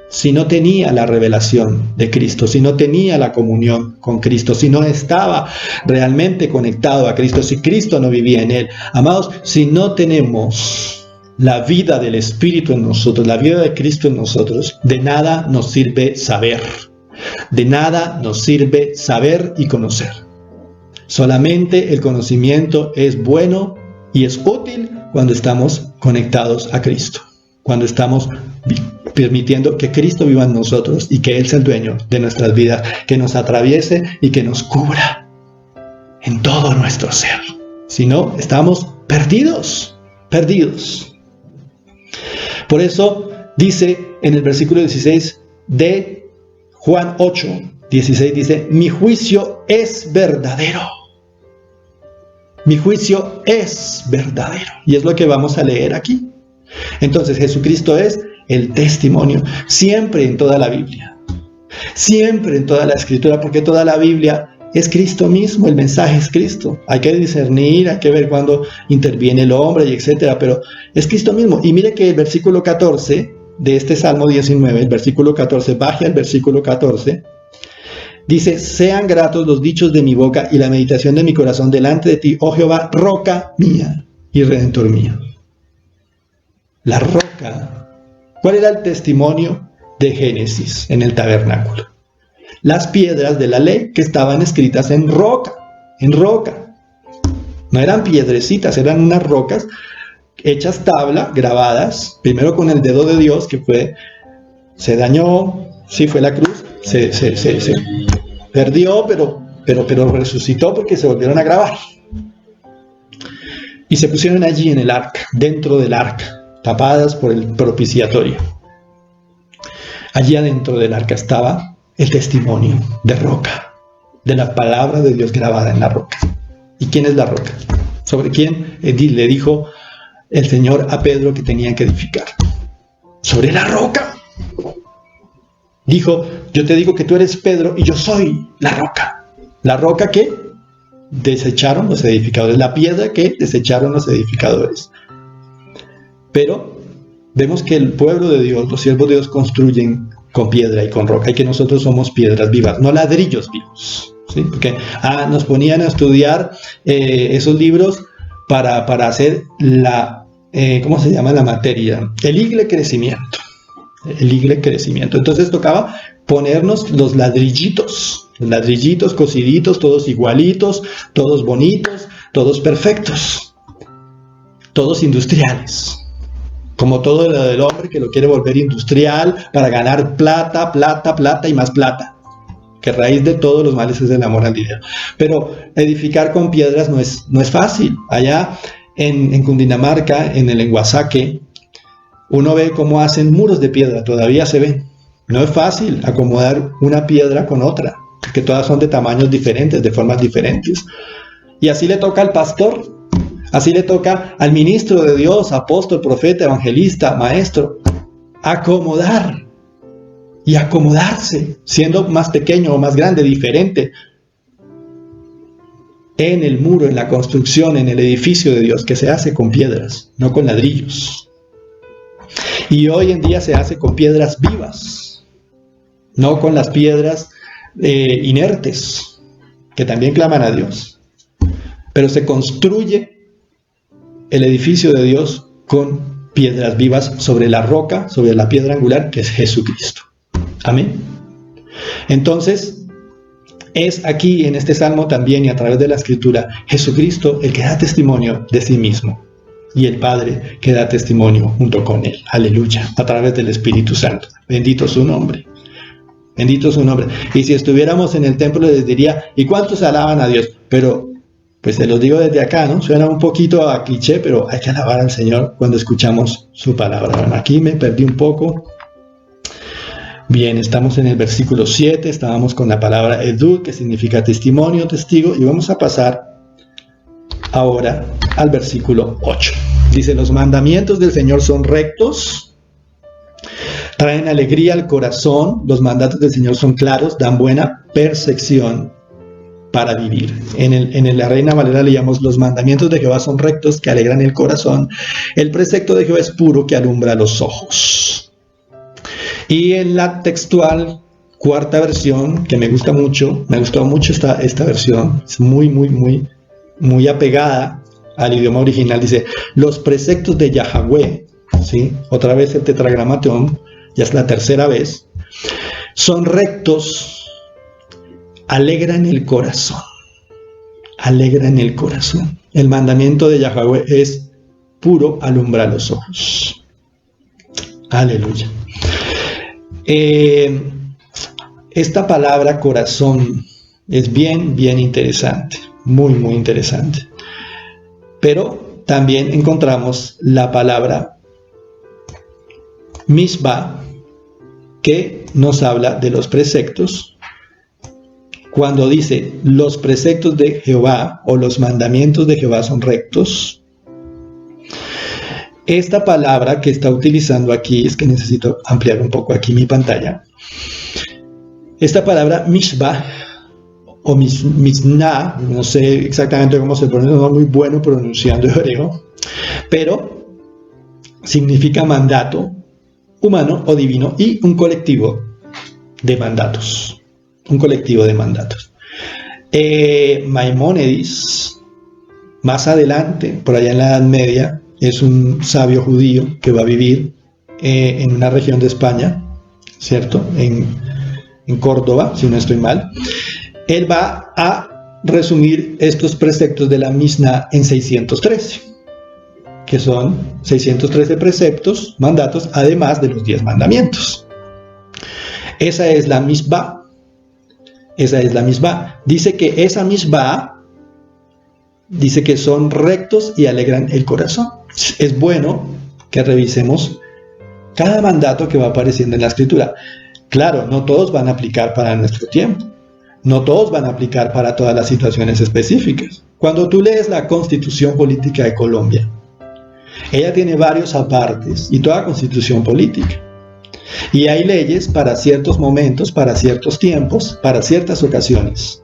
Si no tenía la revelación de Cristo, si no tenía la comunión con Cristo, si no estaba realmente conectado a Cristo, si Cristo no vivía en él. Amados, si no tenemos la vida del Espíritu en nosotros, la vida de Cristo en nosotros, de nada nos sirve saber. De nada nos sirve saber y conocer. Solamente el conocimiento es bueno y es útil cuando estamos conectados a Cristo, cuando estamos permitiendo que Cristo viva en nosotros y que Él sea el dueño de nuestras vidas, que nos atraviese y que nos cubra en todo nuestro ser. Si no, estamos perdidos. Por eso dice en el versículo 16 de Juan 8, 16, dice, mi juicio es verdadero. Mi juicio es verdadero. Y es lo que vamos a leer aquí. Entonces Jesucristo es el testimonio, siempre en toda la Biblia, siempre en toda la Escritura, porque toda la Biblia es Cristo mismo, el mensaje es Cristo. Hay que discernir, hay que ver cuándo interviene el hombre y etcétera, pero es Cristo mismo. Y mire que el versículo 14 de este Salmo 19, el versículo 14, baje al versículo 14, dice, sean gratos los dichos de mi boca y la meditación de mi corazón delante de ti, oh Jehová, roca mía y redentor mío. La roca. ¿Cuál era el testimonio de Génesis en el tabernáculo? Las piedras de la ley que estaban escritas en roca. No eran piedrecitas, eran unas rocas hechas tabla, grabadas, primero con el dedo de Dios, que se dañó, sí fue la cruz, se perdió, pero resucitó porque se volvieron a grabar. Y se pusieron allí en el arca, dentro del arca, tapadas por el propiciatorio. Allí adentro del arca estaba el testimonio de roca, de la palabra de Dios grabada en la roca. ¿Y quién es la roca? ¿Sobre quién le dijo el Señor a Pedro que tenían que edificar? Sobre la roca. Dijo, yo te digo que tú eres Pedro y yo soy la roca. La roca que desecharon los edificadores, la piedra que desecharon los edificadores. Pero vemos que el pueblo de Dios, los siervos de Dios construyen con piedra y con roca, y que nosotros somos piedras vivas, no ladrillos vivos, ¿sí? Porque nos ponían a estudiar esos libros para hacer ¿cómo se llama la materia? El igle crecimiento. Entonces tocaba ponernos los ladrillitos cociditos, todos igualitos, todos bonitos, todos perfectos, todos industriales. Como todo lo del hombre que lo quiere volver industrial para ganar plata y más plata. Que raíz de todos los males es el amor al dinero. Pero edificar con piedras no es fácil. Allá en Cundinamarca, en el Enguasaque, uno ve cómo hacen muros de piedra, todavía se ven. No es fácil acomodar una piedra con otra, porque todas son de tamaños diferentes, de formas diferentes. Y así le toca al pastor. Así le toca al ministro de Dios, apóstol, profeta, evangelista, maestro, acomodar y acomodarse, siendo más pequeño o más grande, diferente, en el muro, en la construcción, en el edificio de Dios, que se hace con piedras, no con ladrillos. Y hoy en día se hace con piedras vivas, no con las piedras inertes, que también claman a Dios. Pero se construye el edificio de Dios con piedras vivas sobre la roca, sobre la piedra angular, que es Jesucristo. Amén. Entonces, es aquí en este salmo también y a través de la escritura, Jesucristo el que da testimonio de sí mismo y el Padre que da testimonio junto con él. Aleluya, a través del Espíritu Santo. Bendito su nombre. Bendito su nombre. Y si estuviéramos en el templo les diría, ¿y cuántos alaban a Dios? Pero, pues se los digo desde acá, ¿no? Suena un poquito a cliché, pero hay que alabar al Señor cuando escuchamos su palabra. Bueno, aquí me perdí un poco. Bien, estamos en el versículo 7, estábamos con la palabra edud, que significa testimonio, testigo, y vamos a pasar ahora al versículo 8. Dice, los mandamientos del Señor son rectos, traen alegría al corazón, los mandatos del Señor son claros, dan buena percepción para vivir. En la Reina Valera leíamos, los mandamientos de Jehová son rectos, que alegran el corazón, el precepto de Jehová es puro, que alumbra los ojos. Y en la textual cuarta versión, que me gusta mucho, me ha gustado mucho esta versión, es muy apegada al idioma original, dice, los preceptos de Yahweh, ¿sí? Otra vez el tetragramatón, ya es la tercera vez, son rectos, alegran el corazón, alegran el corazón. El mandamiento de Yahweh es puro, alumbra los ojos. Aleluya. Esta palabra corazón es bien interesante, muy interesante. Pero también encontramos la palabra misbah, que nos habla de los preceptos. Cuando dice los preceptos de Jehová o los mandamientos de Jehová son rectos, esta palabra que está utilizando aquí, es que necesito ampliar un poco aquí mi pantalla. Esta palabra mishbah o misná, no sé exactamente cómo se pronuncia, no muy bueno pronunciando hebreo, pero significa mandato humano o divino y un colectivo de mandatos. Un colectivo de mandatos. Maimónides, más adelante, por allá en la Edad Media, es un sabio judío que va a vivir en una región de España, ¿cierto? En Córdoba, si no estoy mal. Él va a resumir estos preceptos de la Misná en 613, que son 613 preceptos, mandatos, además de los 10 mandamientos. Esa es la misbah. Esa es la misbah. Dice que esa misbah dice que son rectos y alegran el corazón. Es bueno que revisemos cada mandato que va apareciendo en la Escritura. Claro, no todos van a aplicar para nuestro tiempo. No todos van a aplicar para todas las situaciones específicas. Cuando tú lees la Constitución Política de Colombia, ella tiene varios apartes y toda constitución política. Y hay leyes para ciertos momentos, para ciertos tiempos, para ciertas ocasiones.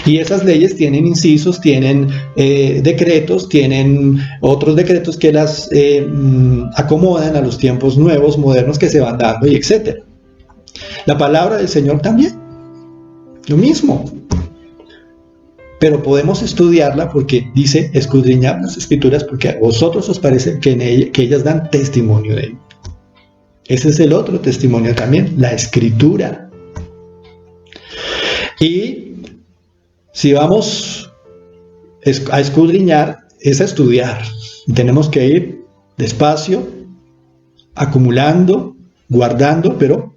Y esas leyes tienen incisos, tienen decretos, tienen otros decretos que las acomodan a los tiempos nuevos, modernos que se van dando, y etc. La palabra del Señor también, lo mismo. Pero podemos estudiarla porque dice, escudriñad las Escrituras porque a vosotros os parece que ellas dan testimonio de él. Ese es el otro testimonio también, la Escritura. Y si vamos a escudriñar, es a estudiar. Tenemos que ir despacio, acumulando, guardando, pero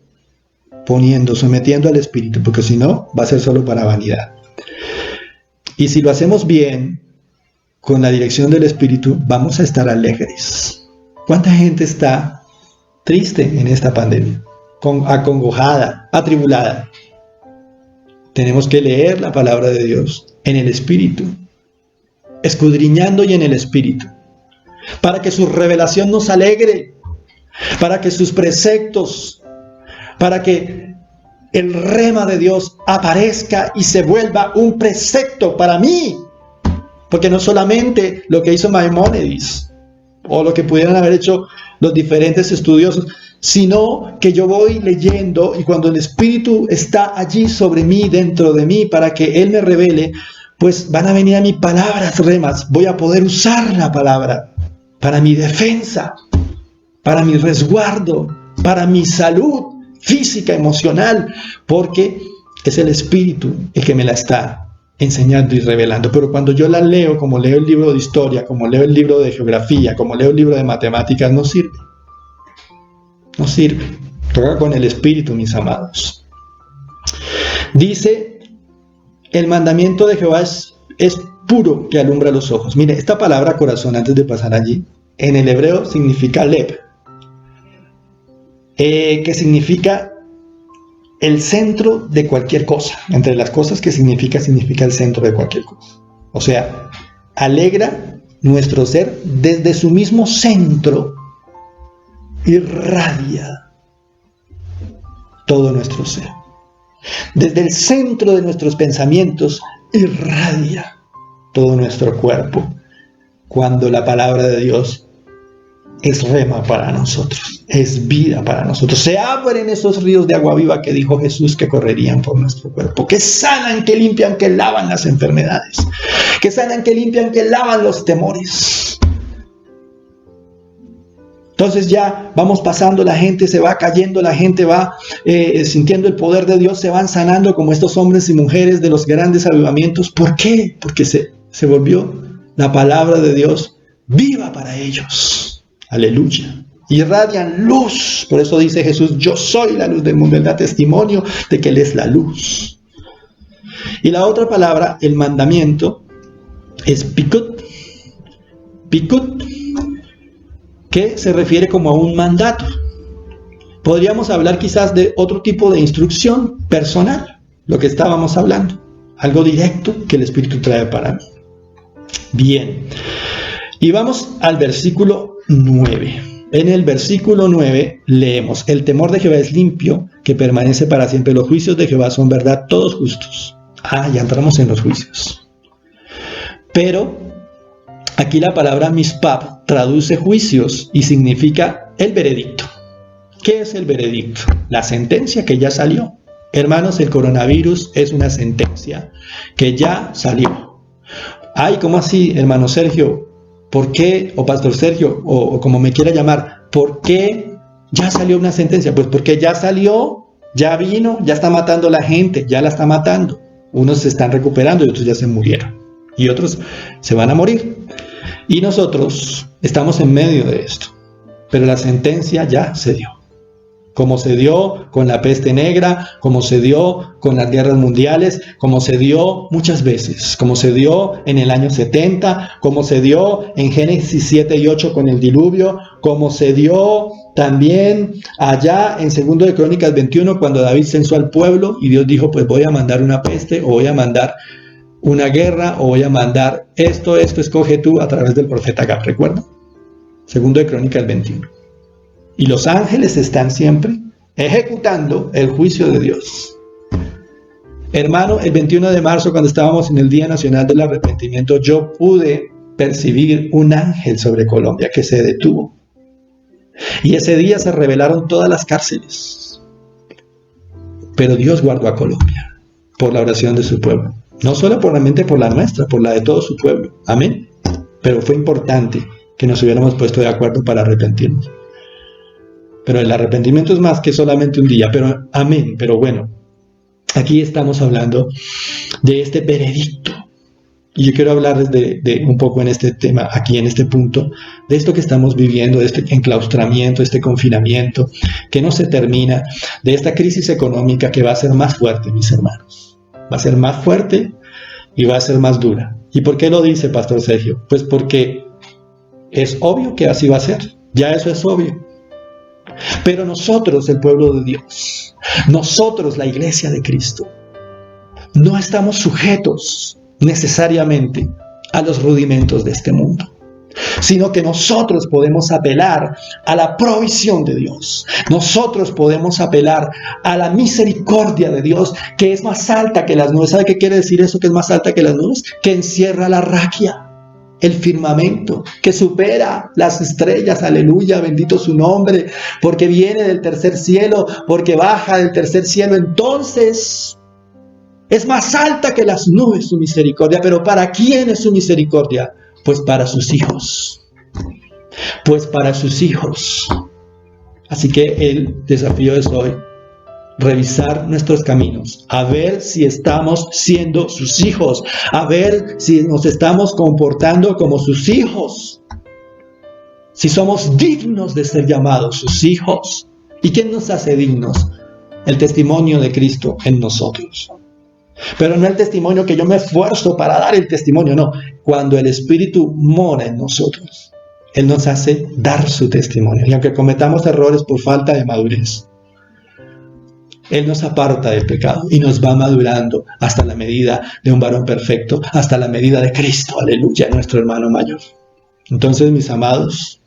poniendo, sometiendo al Espíritu, porque si no, va a ser solo para vanidad. Y si lo hacemos bien, con la dirección del Espíritu, vamos a estar alegres. ¿Cuánta gente está triste en esta pandemia? Acongojada, atribulada. Tenemos que leer la palabra de Dios en el Espíritu, escudriñando y en el Espíritu, para que su revelación nos alegre, para que sus preceptos, para que el rema de Dios aparezca y se vuelva un precepto para mí. Porque no solamente lo que hizo Maimónides o lo que pudieran haber hecho los diferentes estudiosos, sino que yo voy leyendo y cuando el Espíritu está allí sobre mí, dentro de mí, para que Él me revele, pues van a venir a mí palabras remas, voy a poder usar la palabra para mi defensa, para mi resguardo, para mi salud física, emocional, porque es el Espíritu el que me la está enseñando y revelando. Pero cuando yo la leo, como leo el libro de historia, como leo el libro de geografía, como leo el libro de matemáticas, no sirve. No sirve. Toca con el Espíritu, mis amados. Dice, el mandamiento de Jehová es puro que alumbra los ojos. Mire, esta palabra corazón, antes de pasar allí, en el hebreo significa lev, que significa el centro de cualquier cosa. Entre las cosas que significa el centro de cualquier cosa. O sea, alegra nuestro ser desde su mismo centro, irradia todo nuestro ser. Desde el centro de nuestros pensamientos irradia todo nuestro cuerpo. Cuando la palabra de Dios es rema para nosotros, es vida para nosotros. Se abren esos ríos de agua viva que dijo Jesús que correrían por nuestro cuerpo, que sanan, que limpian, que lavan las enfermedades, que sanan, que limpian, que lavan los temores. Entonces ya vamos pasando, la gente se va cayendo, la gente va sintiendo el poder de Dios, se van sanando como estos hombres y mujeres de los grandes avivamientos. ¿Por qué? Porque se volvió la palabra de Dios viva para ellos. Aleluya. Irradian luz. Por eso dice Jesús, yo soy la luz del mundo. Él da testimonio de que Él es la luz. Y la otra palabra, el mandamiento, es pikut. Pikut, que se refiere como a un mandato. Podríamos hablar quizás de otro tipo de instrucción personal, lo que estábamos hablando, algo directo que el Espíritu trae para mí. Bien, y vamos al versículo 9. En el versículo 9 leemos, el temor de Jehová es limpio, que permanece para siempre. Los juicios de Jehová son verdad, todos justos. Ya entramos en los juicios. Pero aquí la palabra mispab traduce juicios y significa el veredicto. ¿Qué es el veredicto? La sentencia que ya salió. Hermanos, el coronavirus es una sentencia que ya salió. ¿Cómo así, hermano Sergio? ¿Por qué? O pastor Sergio, o como me quiera llamar, ¿por qué ya salió una sentencia? Pues porque ya salió, ya vino, ya está matando a la gente, ya la está matando. Unos se están recuperando y otros ya se murieron. Y otros se van a morir. Y nosotros estamos en medio de esto. Pero la sentencia ya se dio. Como se dio con la peste negra, como se dio con las guerras mundiales, como se dio muchas veces, como se dio en el año 70, como se dio en Génesis 7 y 8 con el diluvio, como se dio también allá en 2 de Crónicas 21 cuando David censó al pueblo y Dios dijo, pues voy a mandar una peste o voy a mandar una guerra o voy a mandar esto escoge tú a través del profeta Gad, ¿recuerda? 2 de Crónicas 21. Y los ángeles están siempre ejecutando el juicio de Dios. Hermano, el 21 de marzo, cuando estábamos en el Día Nacional del Arrepentimiento, yo pude percibir un ángel sobre Colombia que se detuvo. Y ese día se revelaron todas las cárceles. Pero Dios guardó a Colombia por la oración de su pueblo. No solamente por la nuestra, por la de todo su pueblo. Amén. Pero fue importante que nos hubiéramos puesto de acuerdo para arrepentirnos. Pero el arrepentimiento es más que solamente un día, pero amén, pero bueno, aquí estamos hablando de este veredicto. Y yo quiero hablarles de un poco en este tema, aquí en este punto, de esto que estamos viviendo, de este enclaustramiento, este confinamiento, que no se termina, de esta crisis económica que va a ser más fuerte, mis hermanos. Va a ser más fuerte y va a ser más dura. ¿Y por qué lo dice, Pastor Sergio? Pues porque es obvio que así va a ser, ya eso es obvio. Pero nosotros, el pueblo de Dios, nosotros, la iglesia de Cristo, no estamos sujetos necesariamente a los rudimentos de este mundo, sino que nosotros podemos apelar a la provisión de Dios. Nosotros podemos apelar a la misericordia de Dios, que es más alta que las nubes. ¿Sabe qué quiere decir eso, que es más alta que las nubes? Que encierra la raquia, el firmamento, que supera las estrellas. Aleluya, bendito su nombre, porque viene del tercer cielo, porque baja del tercer cielo. Entonces es más alta que las nubes su misericordia. ¿Pero para quién es su misericordia? Pues para sus hijos. pues para sus hijos. Así que el desafío es hoy revisar nuestros caminos, a ver si estamos siendo sus hijos, a ver si nos estamos comportando como sus hijos, si somos dignos de ser llamados sus hijos. ¿Y quién nos hace dignos? El testimonio de Cristo en nosotros. Pero no el testimonio que yo me esfuerzo para dar el testimonio, no. Cuando el Espíritu mora en nosotros, Él nos hace dar su testimonio. Y aunque cometamos errores por falta de madurez, Él nos aparta del pecado y nos va madurando hasta la medida de un varón perfecto, hasta la medida de Cristo, aleluya, nuestro hermano mayor. Entonces, mis amados,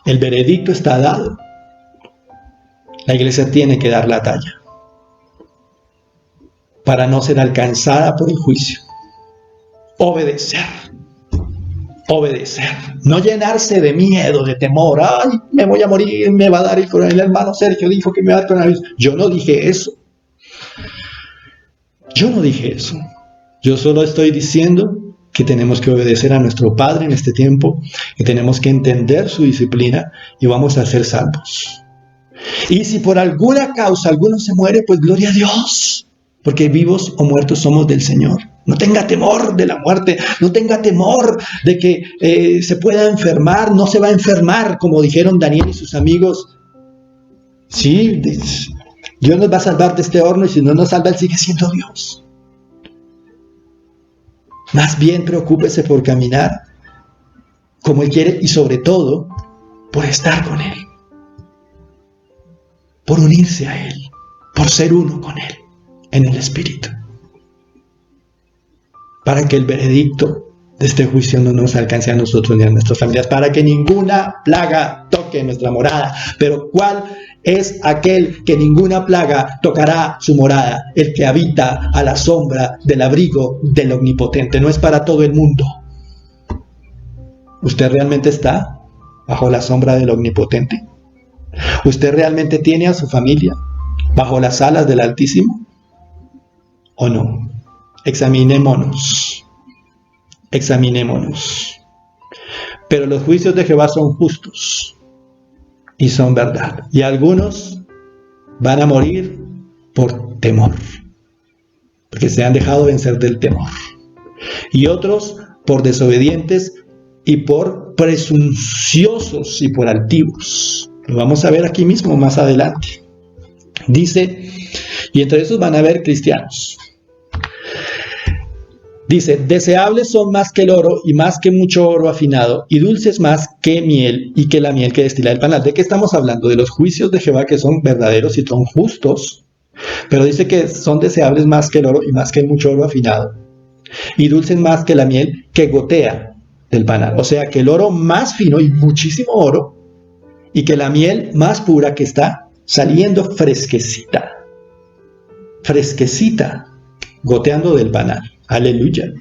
el veredicto está dado. La iglesia tiene que dar la talla para no ser alcanzada por el juicio. Obedecer. Obedecer. No llenarse de miedo, de temor. Ay, me voy a morir, me va a dar el coronavirus. El hermano Sergio dijo que me va a dar el coronavirus. Yo no dije eso. Yo no dije eso. Yo solo estoy diciendo que tenemos que obedecer a nuestro Padre en este tiempo, que tenemos que entender su disciplina y vamos a ser salvos. Y si por alguna causa alguno se muere, pues gloria a Dios, porque vivos o muertos somos del Señor. No tenga temor de la muerte, no tenga temor de que se pueda enfermar, no se va a enfermar, como dijeron Daniel y sus amigos. Sí, Dios nos va a salvar de este horno y si no nos salva, Él sigue siendo Dios. Más bien preocúpese por caminar como Él quiere y sobre todo por estar con Él, por unirse a Él, por ser uno con Él en el Espíritu, para que el veredicto de este juicio no nos alcance a nosotros ni a nuestras familias, para que ninguna plaga toque nuestra morada. Pero ¿cuál es aquel que ninguna plaga tocará su morada? El que habita a la sombra del abrigo del Omnipotente. No es para todo el mundo. ¿Usted realmente está bajo la sombra del Omnipotente? ¿Usted realmente tiene a su familia bajo las alas del Altísimo? ¿O no? Examinémonos. Examinémonos. Pero los juicios de Jehová son justos y son verdad. Y algunos van a morir por temor, porque se han dejado vencer del temor. Y otros por desobedientes y por presunciosos y por altivos. Lo vamos a ver aquí mismo más adelante. Dice, y entre esos van a haber cristianos. Dice, deseables son más que el oro y más que mucho oro afinado y dulces más que miel y que la miel que destila el panal. ¿De qué estamos hablando? De los juicios de Jehová que son verdaderos y son justos, pero dice que son deseables más que el oro y más que mucho oro afinado y dulces más que la miel que gotea del panal. O sea que el oro más fino y muchísimo oro y que la miel más pura que está saliendo fresquecita, fresquecita, goteando del panal. Aleluya.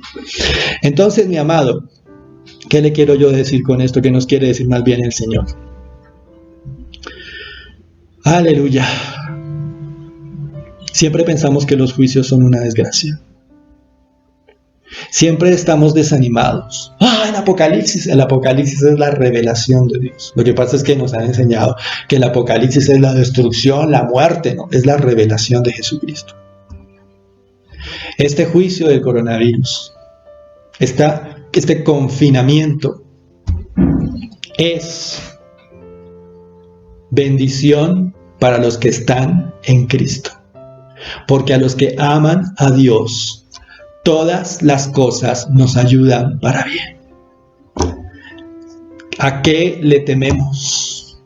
Entonces, mi amado, ¿qué le quiero yo decir con esto? ¿Qué nos quiere decir más bien el Señor? Aleluya. Siempre pensamos que los juicios son una desgracia. Siempre estamos desanimados. El Apocalipsis es la revelación de Dios. Lo que pasa es que nos han enseñado que el Apocalipsis es la destrucción, la muerte, no, es la revelación de Jesucristo. Este juicio del coronavirus, este confinamiento es bendición para los que están en Cristo. Porque a los que aman a Dios, todas las cosas nos ayudan para bien. ¿A qué le tememos?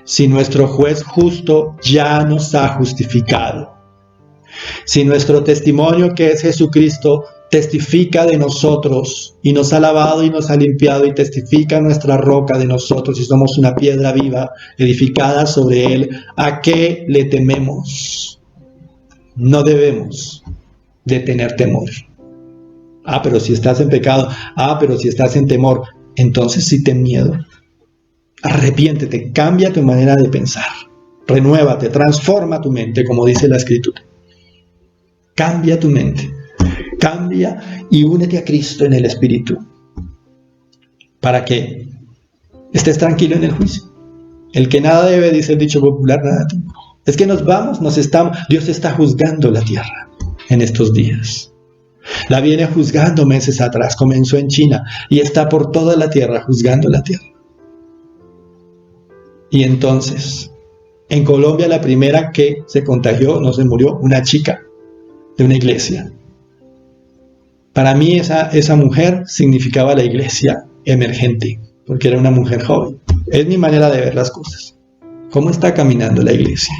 Si nuestro juez justo ya nos ha justificado. Si nuestro testimonio, que es Jesucristo, testifica de nosotros y nos ha lavado y nos ha limpiado y testifica nuestra roca de nosotros y somos una piedra viva edificada sobre él, ¿a qué le tememos? No debemos de tener temor. Pero si estás en pecado, pero si estás en temor, entonces sí ten miedo. Arrepiéntete, cambia tu manera de pensar, renuévate, transforma tu mente, como dice la Escritura. Cambia tu mente, cambia y únete a Cristo en el Espíritu, para que estés tranquilo en el juicio. El que nada debe, dice el dicho popular, nada teme. Es que nos vamos, Dios está juzgando la tierra en estos días. La viene juzgando meses atrás, comenzó en China y está por toda la tierra juzgando la tierra. Y entonces, en Colombia la primera que se contagió, no se murió, una chica de una iglesia. Para mí esa mujer significaba la iglesia emergente, porque era una mujer joven. Es mi manera de ver las cosas. ¿Cómo está caminando la iglesia?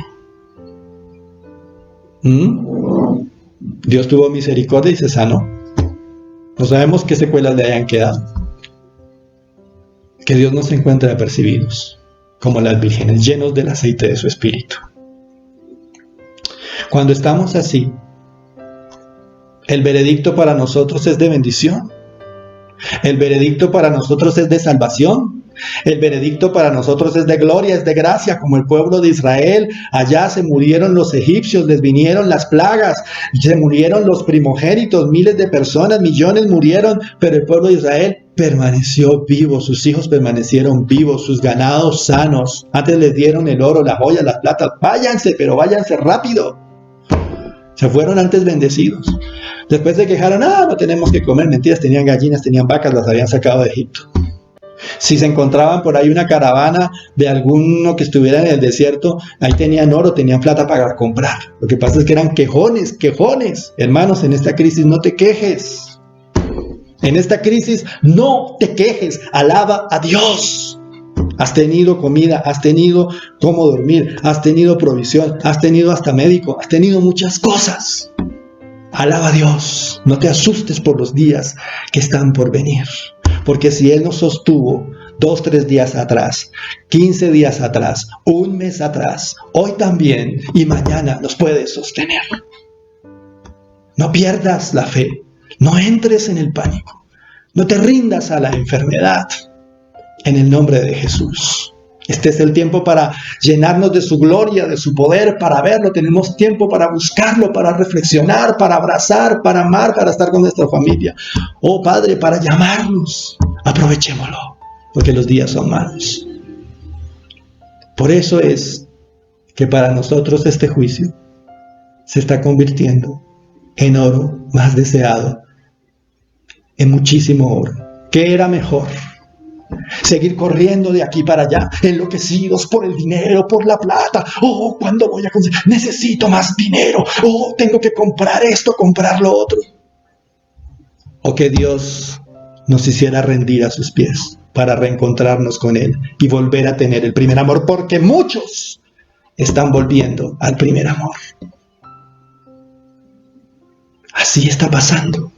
Dios tuvo misericordia y se sanó. No sabemos qué secuelas le hayan quedado. Que Dios nos encuentre apercibidos, como las vírgenes, llenos del aceite de su espíritu. Cuando estamos así, el veredicto para nosotros es de bendición. El veredicto para nosotros es de salvación. El veredicto para nosotros es de gloria, es de gracia, como el pueblo de Israel. Allá se murieron los egipcios, les vinieron las plagas, se murieron los primogénitos, miles de personas, millones murieron, pero el pueblo de Israel permaneció vivo, sus hijos permanecieron vivos, sus ganados sanos. Antes les dieron el oro, la joya, las platas. Váyanse, pero váyanse rápido. Se fueron antes bendecidos. Después se quejaron, no tenemos que comer. Mentiras, tenían gallinas, tenían vacas, las habían sacado de Egipto. Si se encontraban por ahí una caravana de alguno que estuviera en el desierto, ahí tenían oro, tenían plata para comprar. Lo que pasa es que eran quejones. Hermanos, en esta crisis no te quejes. En esta crisis no te quejes, alaba a Dios. Has tenido comida, has tenido cómo dormir, has tenido provisión, has tenido hasta médico, has tenido muchas cosas. Alaba a Dios, no te asustes por los días que están por venir, porque si Él nos sostuvo 2, 3 días atrás, 15 días atrás, un mes atrás, hoy también y mañana nos puede sostener. No pierdas la fe, no entres en el pánico, no te rindas a la enfermedad, en el nombre de Jesús. Este es el tiempo para llenarnos de su gloria, de su poder, para verlo. Tenemos tiempo para buscarlo, para reflexionar, para abrazar, para amar, para estar con nuestra familia. Oh Padre, para llamarnos. Aprovechémoslo, porque los días son malos. Por eso es que para nosotros este juicio se está convirtiendo en oro más deseado, en muchísimo oro. ¿Qué era mejor? Seguir corriendo de aquí para allá, enloquecidos por el dinero, por la plata. Oh, ¿cuándo voy a conseguir? Necesito más dinero. Oh, tengo que comprar esto, comprar lo otro. O que Dios nos hiciera rendir a sus pies para reencontrarnos con Él y volver a tener el primer amor, porque muchos están volviendo al primer amor. Así está pasando.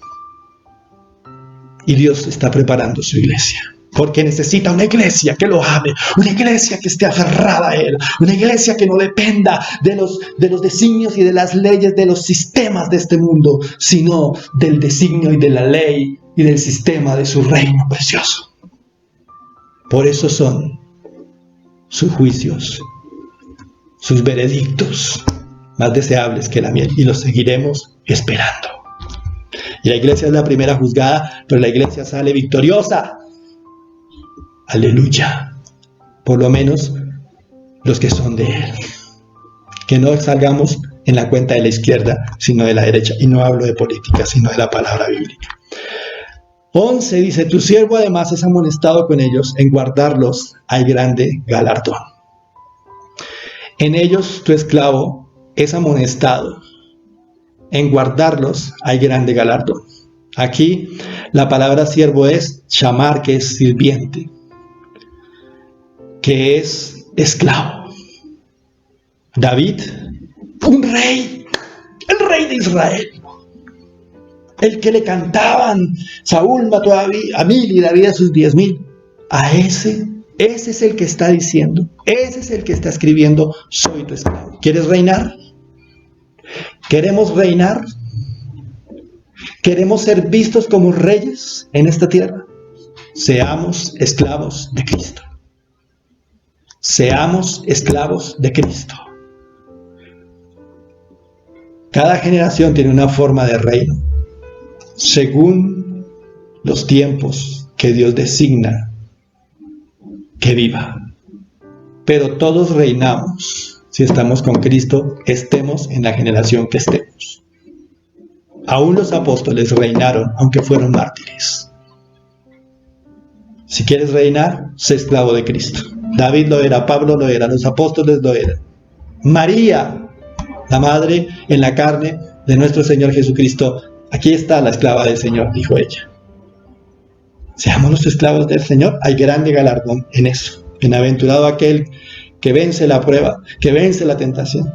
Y Dios está preparando su iglesia. Porque necesita una iglesia que lo ame, una iglesia que esté aferrada a Él, una iglesia que no dependa de los designios y de las leyes de los sistemas de este mundo, sino del designio y de la ley y del sistema de su reino precioso. Por eso son sus juicios, sus veredictos más deseables que la miel, y los seguiremos esperando. Y la iglesia es la primera juzgada, pero la iglesia sale victoriosa. Aleluya. Por lo menos los que son de Él. Que no salgamos en la cuenta de la izquierda, sino de la derecha. Y no hablo de política, sino de la palabra bíblica. 11 dice, tu siervo además es amonestado con ellos, en guardarlos hay grande galardón. En ellos tu esclavo es amonestado, en guardarlos hay grande galardón. Aquí la palabra siervo es shamar, que es sirviente, que es esclavo. David, un rey, el rey de Israel, el que le cantaban, Saúl mató a 1000 y David a sus 10,000. A ese es el que está diciendo, ese es el que está escribiendo, soy tu esclavo. ¿Quieres reinar? ¿Queremos reinar? ¿Queremos ser vistos como reyes en esta tierra? Seamos esclavos de Cristo. Seamos esclavos de Cristo. Cada generación tiene una forma de reino, según los tiempos que Dios designa que viva. Pero todos reinamos si estamos con Cristo, estemos en la generación que estemos. Aún los apóstoles reinaron, aunque fueron mártires. Si quieres reinar, sé esclavo de Cristo. David lo era, Pablo lo era, los apóstoles lo eran. María, la madre en la carne de nuestro Señor Jesucristo, aquí está la esclava del Señor, dijo ella. Seamos los esclavos del Señor, hay grande galardón en eso. Bienaventurado aquel que vence la prueba, que vence la tentación.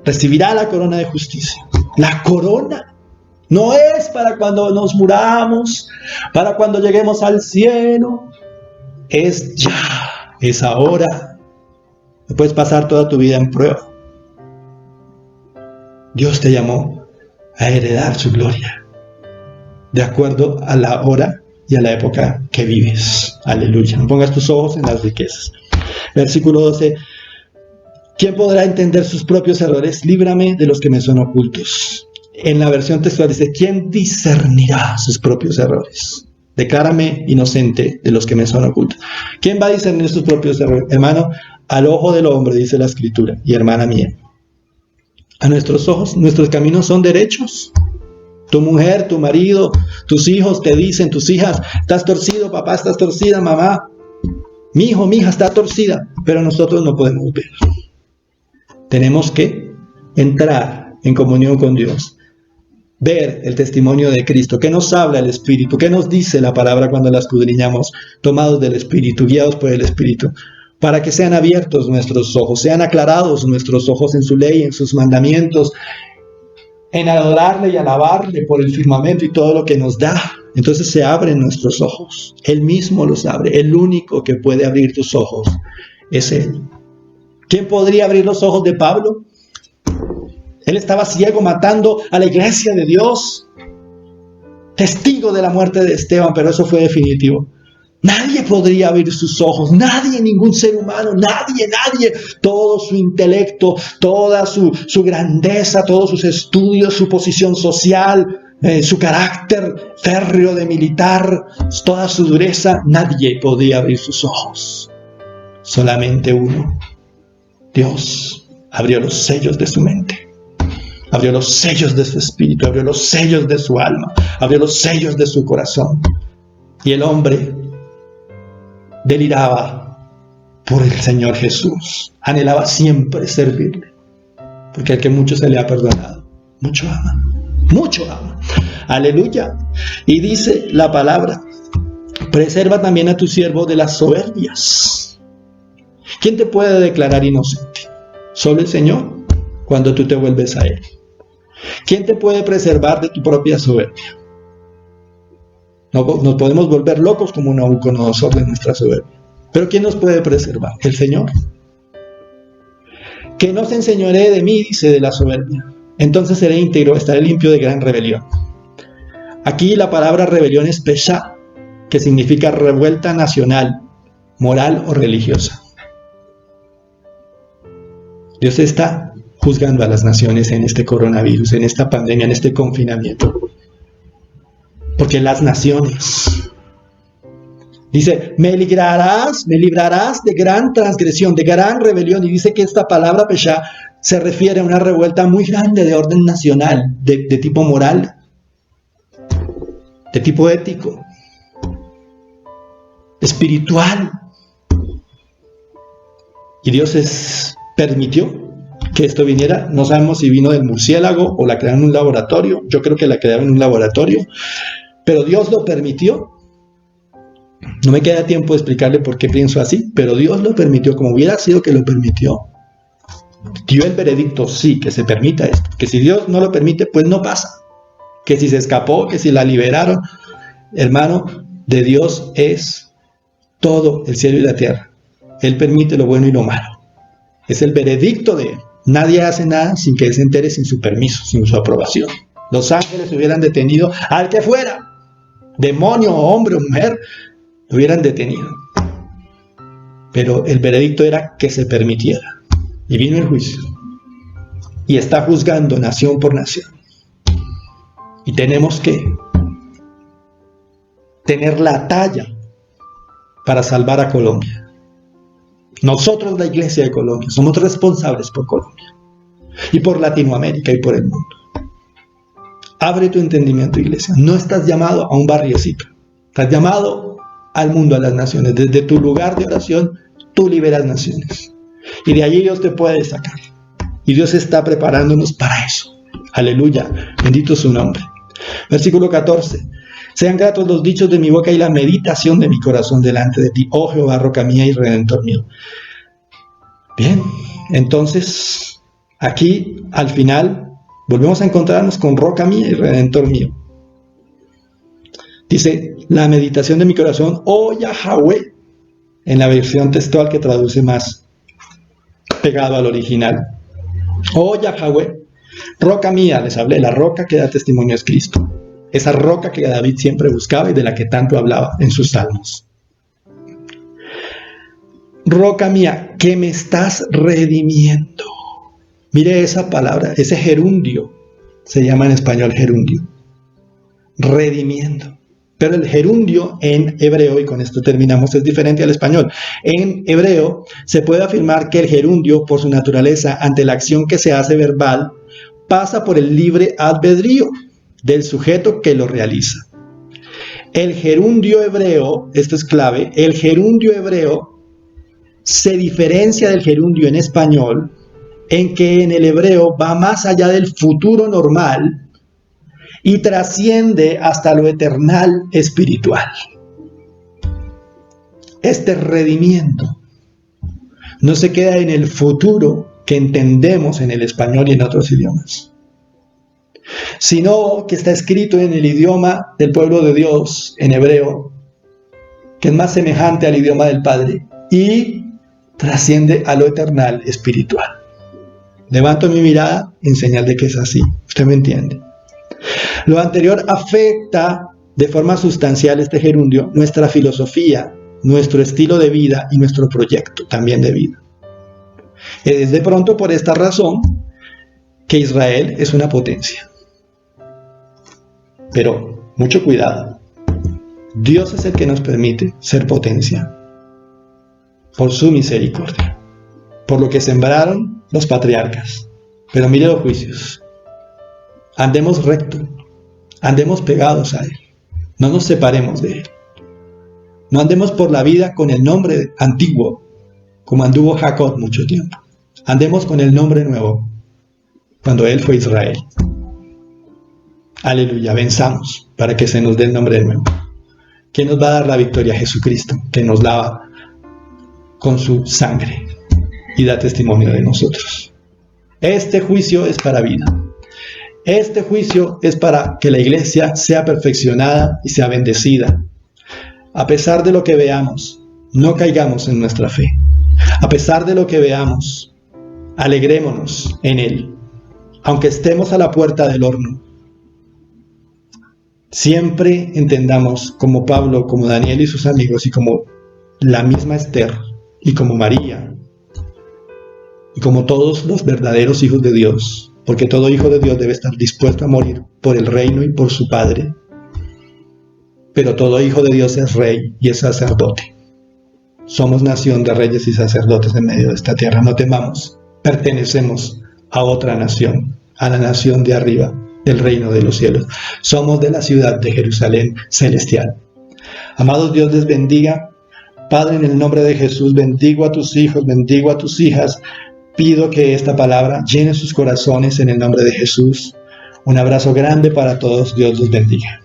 Recibirá la corona de justicia. La corona no es para cuando nos muramos, para cuando lleguemos al cielo. Es ya, es ahora. No puedes pasar toda tu vida en prueba. Dios te llamó a heredar su gloria, de acuerdo a la hora y a la época que vives. Aleluya. No pongas tus ojos en las riquezas. Versículo 12. ¿Quién podrá entender sus propios errores? Líbrame de los que me son ocultos. En la versión textual dice, ¿quién discernirá sus propios errores? Declárame inocente de los que me son ocultos. ¿Quién va a discernir sus propios errores? Hermano, al ojo del hombre, dice la Escritura, y hermana mía, a nuestros ojos, nuestros caminos son derechos. Tu mujer, tu marido, tus hijos te dicen, tus hijas, estás torcido, papá, estás torcida, mamá. Mi hijo, mi hija está torcida, pero nosotros no podemos ver. Tenemos que entrar en comunión con Dios, ver el testimonio de Cristo, qué nos habla el Espíritu, qué nos dice la palabra cuando la escudriñamos, tomados del Espíritu, guiados por el Espíritu, para que sean abiertos nuestros ojos, sean aclarados nuestros ojos en su ley, en sus mandamientos, en adorarle y alabarle por el firmamento y todo lo que nos da. Entonces se abren nuestros ojos. Él mismo los abre. El único que puede abrir tus ojos es Él. ¿Quién podría abrir los ojos de Pablo? Él estaba ciego matando a la iglesia de Dios. Testigo de la muerte de Esteban, pero eso fue definitivo. Nadie podría abrir sus ojos, nadie, ningún ser humano, nadie. Todo su intelecto, toda su grandeza, todos sus estudios, su posición social, su carácter férreo de militar, toda su dureza, nadie podía abrir sus ojos. Solamente uno. Dios abrió los sellos de su mente, abrió los sellos de su espíritu, abrió los sellos de su alma, abrió los sellos de su corazón. Y el hombre deliraba por el Señor Jesús, anhelaba siempre servirle, porque al que mucho se le ha perdonado, mucho ama, mucho ama. Aleluya. Y dice la palabra, preserva también a tu siervo de las soberbias. ¿Quién te puede declarar inocente? Solo el Señor, cuando tú te vuelves a Él. ¿Quién te puede preservar de tu propia soberbia? Nos podemos volver locos como Nabucodonosor de nuestra soberbia. Pero ¿quién nos puede preservar? El Señor. Que no se enseñoree de mí, dice, de la soberbia. Entonces seré íntegro, estaré limpio de gran rebelión. Aquí la palabra rebelión es pesha, que significa revuelta nacional, moral o religiosa. Dios está juzgando a las naciones en este coronavirus, en esta pandemia, en este confinamiento. Porque las naciones, dice, me librarás de gran transgresión, de gran rebelión. Y dice que esta palabra pesha se refiere a una revuelta muy grande de orden nacional, de tipo moral, de tipo ético, espiritual. Y Dios permitió que esto viniera. No sabemos si vino del murciélago o la crearon en un laboratorio. Yo creo que la crearon en un laboratorio, pero Dios lo permitió. No me queda tiempo de explicarle por qué pienso así, pero Dios lo permitió, como hubiera sido que lo permitió. Dio el veredicto, sí, que se permita esto. Que si Dios no lo permite, pues no pasa. Que si se escapó, que si la liberaron. Hermano, de Dios es todo el cielo y la tierra. Él permite lo bueno y lo malo. Es el veredicto de Él. Nadie hace nada sin que Él se entere, sin su permiso, sin su aprobación. Los ángeles hubieran detenido al que fuera, demonio, hombre o mujer, lo hubieran detenido. Pero el veredicto era que se permitiera. Y vino el juicio. Y está juzgando nación por nación. Y tenemos que tener la talla para salvar a Colombia. Nosotros, la Iglesia de Colombia, somos responsables por Colombia y por Latinoamérica y por el mundo. Abre tu entendimiento, iglesia. No estás llamado a un barriocito. Estás llamado al mundo, a las naciones. Desde tu lugar de oración, tú liberas naciones. Y de allí Dios te puede sacar. Y Dios está preparándonos para eso. Aleluya. Bendito su nombre. Versículo 14. Sean gratos los dichos de mi boca y la meditación de mi corazón delante de ti, oh Jehová, roca mía y redentor mío. Bien, entonces, aquí al final volvemos a encontrarnos con roca mía y redentor mío. Dice, la meditación de mi corazón, oh Yahweh, en la versión textual que traduce más pegado al original. Oh Yahweh, roca mía, les hablé, la roca que da testimonio es Cristo. Esa roca que David siempre buscaba y de la que tanto hablaba en sus salmos. Roca mía, que me estás redimiendo. Mire esa palabra, ese gerundio, se llama en español gerundio, redimiendo. Pero el gerundio en hebreo, y con esto terminamos, es diferente al español. En hebreo se puede afirmar que el gerundio, por su naturaleza, ante la acción que se hace verbal, pasa por el libre albedrío del sujeto que lo realiza. El gerundio hebreo, esto es clave, el gerundio hebreo se diferencia del gerundio en español en que en el hebreo va más allá del futuro normal y trasciende hasta lo eternal espiritual. Este redimiento no se queda en el futuro que entendemos en el español y en otros idiomas, sino que está escrito en el idioma del pueblo de Dios, en hebreo, que es más semejante al idioma del Padre y trasciende a lo eternal espiritual. Levanto mi mirada en señal de que es así. Usted me entiende. Lo anterior afecta de forma sustancial este gerundio, nuestra filosofía, nuestro estilo de vida y nuestro proyecto también de vida. Es de pronto por esta razón que Israel es una potencia. Pero mucho cuidado. Dios es el que nos permite ser potencia por su misericordia, por lo que sembraron los patriarcas. Pero mire los juicios. Andemos recto, andemos pegados a Él, no nos separemos de Él. No andemos por la vida con el nombre antiguo, como anduvo Jacob mucho tiempo. Andemos con el nombre nuevo, cuando Él fue Israel. Aleluya, venzamos para que se nos dé el nombre nuevo. ¿Quién nos va a dar la victoria? Jesucristo, que nos lava con su sangre y da testimonio de nosotros. Este juicio es para vida. Este juicio es para que la iglesia sea perfeccionada y sea bendecida. A pesar de lo que veamos, no caigamos en nuestra fe. A pesar de lo que veamos, alegrémonos en Él. Aunque estemos a la puerta del horno, siempre entendamos, como Pablo, como Daniel y sus amigos, y como la misma Esther, y como María, y como todos los verdaderos hijos de Dios, porque todo hijo de Dios debe estar dispuesto a morir por el reino y por su Padre. Pero todo hijo de Dios es rey y es sacerdote. Somos nación de reyes y sacerdotes en medio de esta tierra. No temamos, pertenecemos a otra nación, a la nación de arriba, del reino de los cielos. Somos de la ciudad de Jerusalén celestial. Amados, Dios les bendiga. Padre, en el nombre de Jesús, bendigo a tus hijos, bendigo a tus hijas. Pido que esta palabra llene sus corazones en el nombre de Jesús. Un abrazo grande para todos. Dios los bendiga.